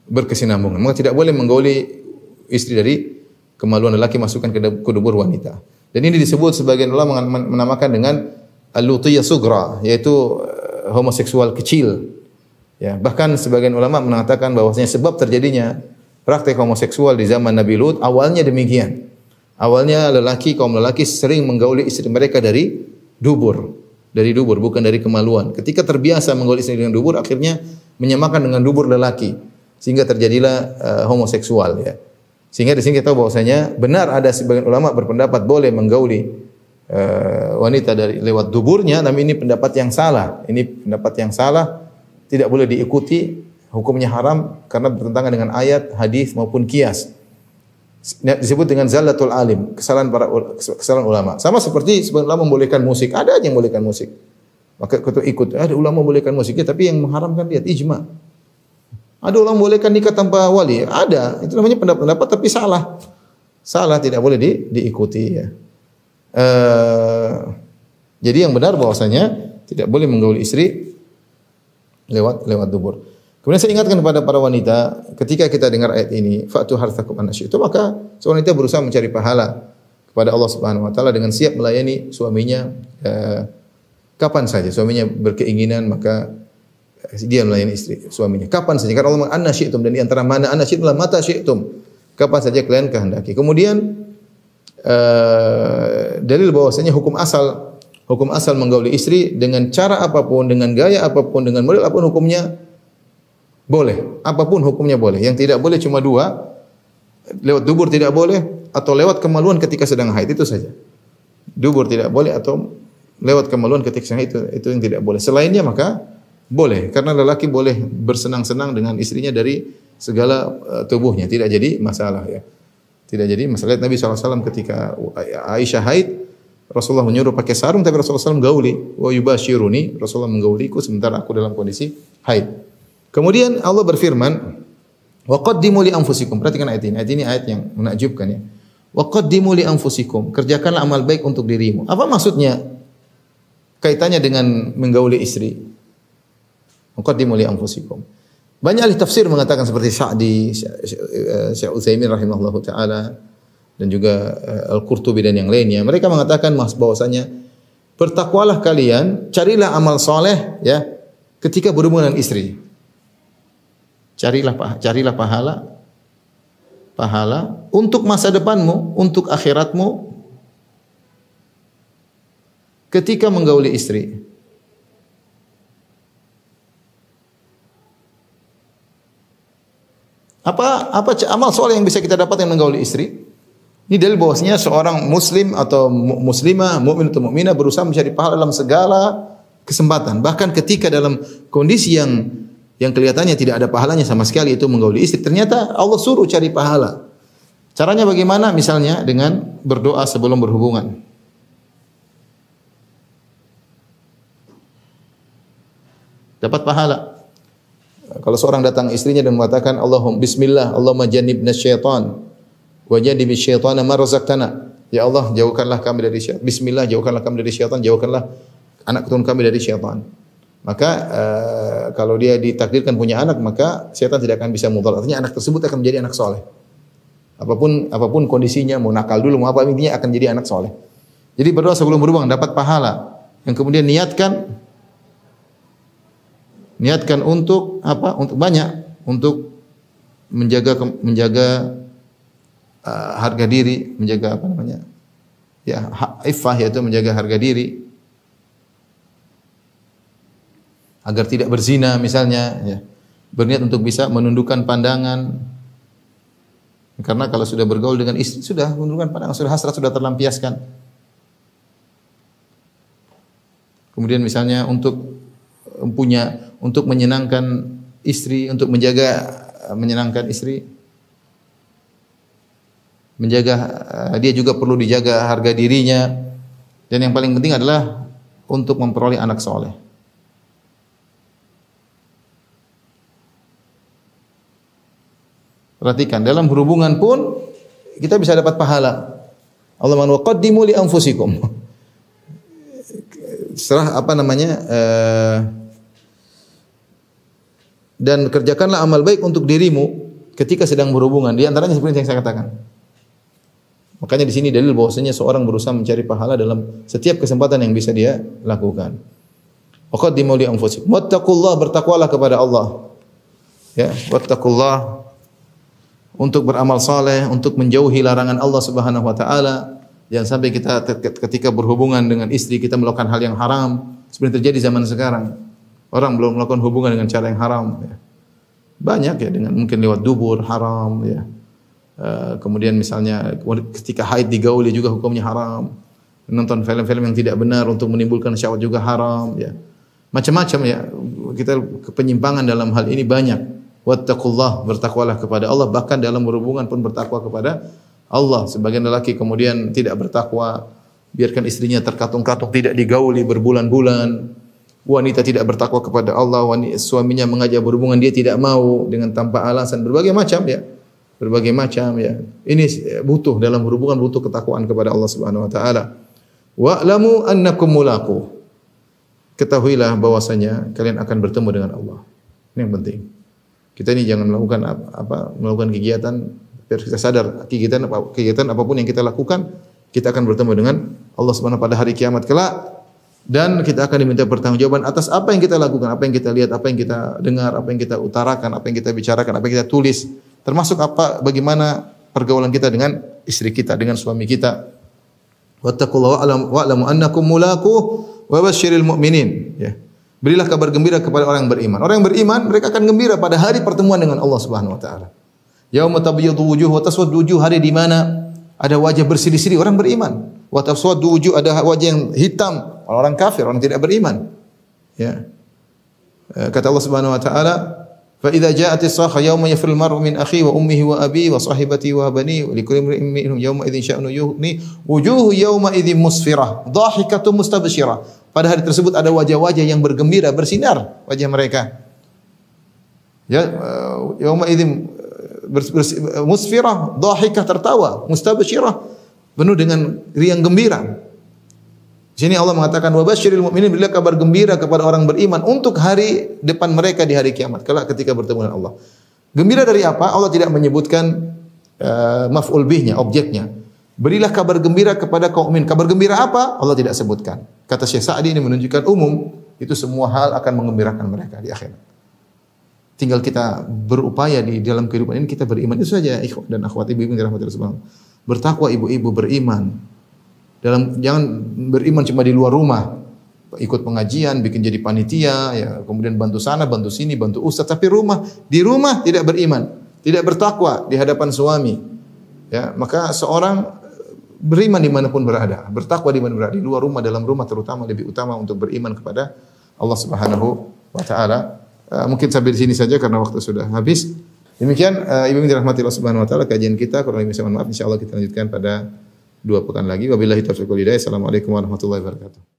berkesinambungan? Maka tidak boleh menggauli istri dari kemaluan lelaki, masukkan ke dubur wanita. Dan ini disebut sebagian ulama menamakan dengan al-lutiyah sugra, yaitu homoseksual kecil. Ya, bahkan sebagian ulama mengatakan bahwasanya sebab terjadinya praktek homoseksual di zaman Nabi Lut awalnya demikian. Awalnya kaum lelaki sering menggauli istri mereka dari dubur, bukan dari kemaluan. Ketika terbiasa menggauli istri dengan dubur, akhirnya menyamakan dengan dubur lelaki, sehingga terjadilah homoseksual ya. Sehingga di sini kita tahu bahwasanya benar ada sebagian ulama berpendapat boleh menggauli wanita dari lewat duburnya, tapi ini pendapat yang salah. Tidak boleh diikuti, hukumnya haram karena bertentangan dengan ayat, hadis maupun qiyas. Disebut dengan zallatul alim, kesalahan ulama. Sama seperti sebagian ulama membolehkan musik, ada aja yang membolehkan musik. Maka kita ikut, ada ulama membolehkan musik, tapi yang mengharamkan lihat ijma. Ada ulama membolehkan nikah tanpa wali, ada. Itu namanya pendapat tapi salah. Salah, tidak boleh diikuti ya. Jadi yang benar bahwasanya tidak boleh menggauli istri lewat dubur. Kemudian saya ingatkan kepada para wanita, ketika kita dengar ayat ini, fa'tu harthakum an syi'tum, maka seorang wanita berusaha mencari pahala kepada Allah Subhanahu wa taala dengan siap melayani suaminya kapan saja. Suaminya berkeinginan, maka dia melayani suaminya kapan saja. Karena Allah mengatakan an syi'tum, dan di antara mana an syi'tum adalah mata syi'tum. Kapan saja kalian kehendaki. Kemudian dalil bahwasanya hukum asal menggauli istri dengan cara apapun, dengan gaya apapun, dengan model apapun, hukumnya boleh. Apapun hukumnya boleh. Yang tidak boleh cuma dua, lewat dubur tidak boleh, atau lewat kemaluan ketika sedang haid, itu saja. Dubur tidak boleh atau lewat kemaluan ketika sedang haid, itu yang tidak boleh. Selainnya maka boleh, karena lelaki boleh bersenang-senang dengan istrinya dari segala tubuhnya, tidak jadi masalah ya. Tidak jadi masalah. Nabi SAW ketika Aisyah haid, Rasulullah menyuruh pakai sarung, tapi Rasulullah SAW gauli. Wa yubashiruni, Rasulullah menggauliku sementara aku dalam kondisi haid. Kemudian Allah berfirman, wa qaddimu li anfusikum. Perhatikan ayat ini. Ayat ini ayat yang menakjubkan ya. Wa qaddimu li anfusikum. Kerjakanlah amal baik untuk dirimu. Apa maksudnya? Kaitannya dengan menggauli istri. Wa qaddimu li anfusikum. Banyak ahli tafsir mengatakan seperti Sa'di, Syekh Utsaimin rahimahullahu taala, dan juga Al-Qurtubi dan yang lainnya. Mereka mengatakan bahwasanya bertakwalah kalian, carilah amal soleh ya ketika berhubungan dengan istri. Carilah pahala untuk masa depanmu, untuk akhiratmu ketika menggauli istri. Apa amal soleh yang bisa kita dapat yang menggauli istri? Ini dalil bahwasanya seorang muslim atau muslimah, mukmin atau mukminah berusaha mencari pahala dalam segala kesempatan. Bahkan ketika dalam kondisi yang kelihatannya tidak ada pahalanya sama sekali, itu menggauli istri, ternyata Allah suruh cari pahala. Caranya bagaimana? Misalnya dengan berdoa sebelum berhubungan. Dapat pahala. Kalau seorang datang istrinya dan mengatakan Allahumma bismillah, Allahumma jannibna syaitan wa jannibi syaitana ma razaqtana. Ya Allah, jauhkanlah kami dari syaitan. Bismillah, jauhkanlah kami dari syaitan, jauhkanlah anak keturunan kami dari syaitan. Maka kalau dia ditakdirkan punya anak, maka syaitan tidak akan bisa mudarat. Artinya anak tersebut akan menjadi anak soleh. Apapun kondisinya, mau nakal dulu, mau apa, intinya akan jadi anak soleh. Jadi berdoa sebelum berhubungan dapat pahala. Yang kemudian niatkan untuk apa? Untuk banyak, untuk menjaga harga diri, menjaga apa namanya? Ya, iffah, yaitu menjaga harga diri. Agar tidak berzina misalnya, ya. Berniat untuk bisa menundukkan pandangan. Karena kalau sudah bergaul dengan istri, sudah menundukkan pandangan, sudah hasrat sudah terlampiaskan. kemudian misalnya untuk menyenangkan istri, untuk menyenangkan istri, dia juga perlu dijaga harga dirinya, dan yang paling penting adalah untuk memperoleh anak soleh. Perhatikan, dalam berhubungan pun kita bisa dapat pahala. Allah man waqaddimu li anfusikum. Dan kerjakanlah amal baik untuk dirimu ketika sedang berhubungan. Di antaranya seperti yang saya katakan. Makanya di sini dalil bahwasanya seorang berusaha mencari pahala dalam setiap kesempatan yang bisa dia lakukan. Waqaddimu li anfusikum. Wattaqullah, bertakwalah kepada Allah. Ya, wattaqullah, untuk beramal saleh, untuk menjauhi larangan Allah Subhanahu wa taala. Jangan sampai kita ketika berhubungan dengan istri kita melakukan hal yang haram, seperti terjadi zaman sekarang. Orang belum melakukan hubungan dengan cara yang haram, ya. Banyak ya, dengan mungkin lewat dubur haram, ya. Kemudian misalnya ketika haid digauli juga hukumnya haram. Menonton film-film yang tidak benar untuk menimbulkan syahwat juga haram, ya. Macam-macam ya. Kita penyimpangan dalam hal ini banyak. Wattaqullah, bertakwalah kepada Allah, bahkan dalam berhubungan pun bertakwa kepada Allah. Sebagian lelaki kemudian tidak bertakwa, biarkan istrinya terkatung-katung, tidak digauli berbulan-bulan. Wanita tidak bertakwa kepada Allah, suaminya mengajak berhubungan dia tidak mau dengan tanpa alasan, berbagai macam ya. Berbagai macam ya. Ini butuh dalam berhubungan, butuh ketakwaan kepada Allah Subhanahu wa taala. Wa'lamu annakum mulaqu. Ketahuilah bahwasanya kalian akan bertemu dengan Allah. Ini yang penting. Kita ini jangan melakukan kegiatan biar kita sadar kegiatan apapun yang kita lakukan, kita akan bertemu dengan Allah Subhanahu pada hari kiamat kelak, dan kita akan diminta pertanggungjawaban atas apa yang kita lakukan, apa yang kita lihat, apa yang kita dengar, apa yang kita utarakan, apa yang kita bicarakan, apa yang kita tulis, termasuk bagaimana pergaulan kita dengan istri kita, dengan suami kita. Wattaqullaha wa'lamu annakum mulaqu wa basyiril mu'minin, ya. Berilah kabar gembira kepada orang yang beriman. Orang yang beriman, mereka akan gembira pada hari pertemuan dengan Allah Subhanahu wa taala. Yauma tabyaddu wujuh wa taswaddu wujuh, hari di mana ada wajah berseri-seri orang beriman. Wa taswaddu wujuh, ada wajah yang hitam, orang kafir, orang tidak beriman. Ya. Kata Allah Subhanahu wa taala, "Fa idza ja'atis sakha yauma yafirul mar'u min akhihi wa ummihi wa abihi wa sahibatihi wa banihi wa likulli imrin minhum yauma idzin sya'nu yughni wujuhu yauma idzin musfirah dhahikatun mustabsyirah." Pada hari tersebut ada wajah-wajah yang bergembira, bersinar wajah mereka. Ya, yauma idzin musfirah, dhahikah, tertawa, mustabsyirah, penuh dengan riang gembira. Di sini Allah mengatakan wa basyiril mu'minin, berilah kabar gembira kepada orang beriman untuk hari depan mereka di hari kiamat kelak ketika bertemu dengan Allah. Gembira dari apa? Allah tidak menyebutkan maf'ul bihnya, objeknya. Berilah kabar gembira kepada kaum mukmin. Kabar gembira apa? Allah tidak sebutkan. Kata Syekh Sa'di, ini menunjukkan umum, itu semua hal akan mengembirakan mereka di akhirat. Tinggal kita berupaya di dalam kehidupan ini kita beriman. Itu saja ikhwan dan akhwat, ibu-ibu yang dirahmati Allah. Bertakwa ibu-ibu, beriman. Jangan beriman cuma di luar rumah. Ikut pengajian, bikin jadi panitia, ya, kemudian bantu sana, bantu sini, bantu ustaz, tapi di rumah tidak beriman, tidak bertakwa di hadapan suami. Ya, maka seorang beriman dimanapun berada, bertakwa dimanapun berada, di luar rumah, dalam rumah terutama lebih utama untuk beriman kepada Allah Subhanahu wa taala. Mungkin sampai di sini saja karena waktu sudah habis. Demikian ibu yang dirahmati Allah Subhanahu wa taala, kajian kita, kurang lebih mohon maaf, insyaallah kita lanjutkan pada 2 pekan lagi. Wabillahi taufiq wal hidayah. Assalamualaikum warahmatullahi wabarakatuh.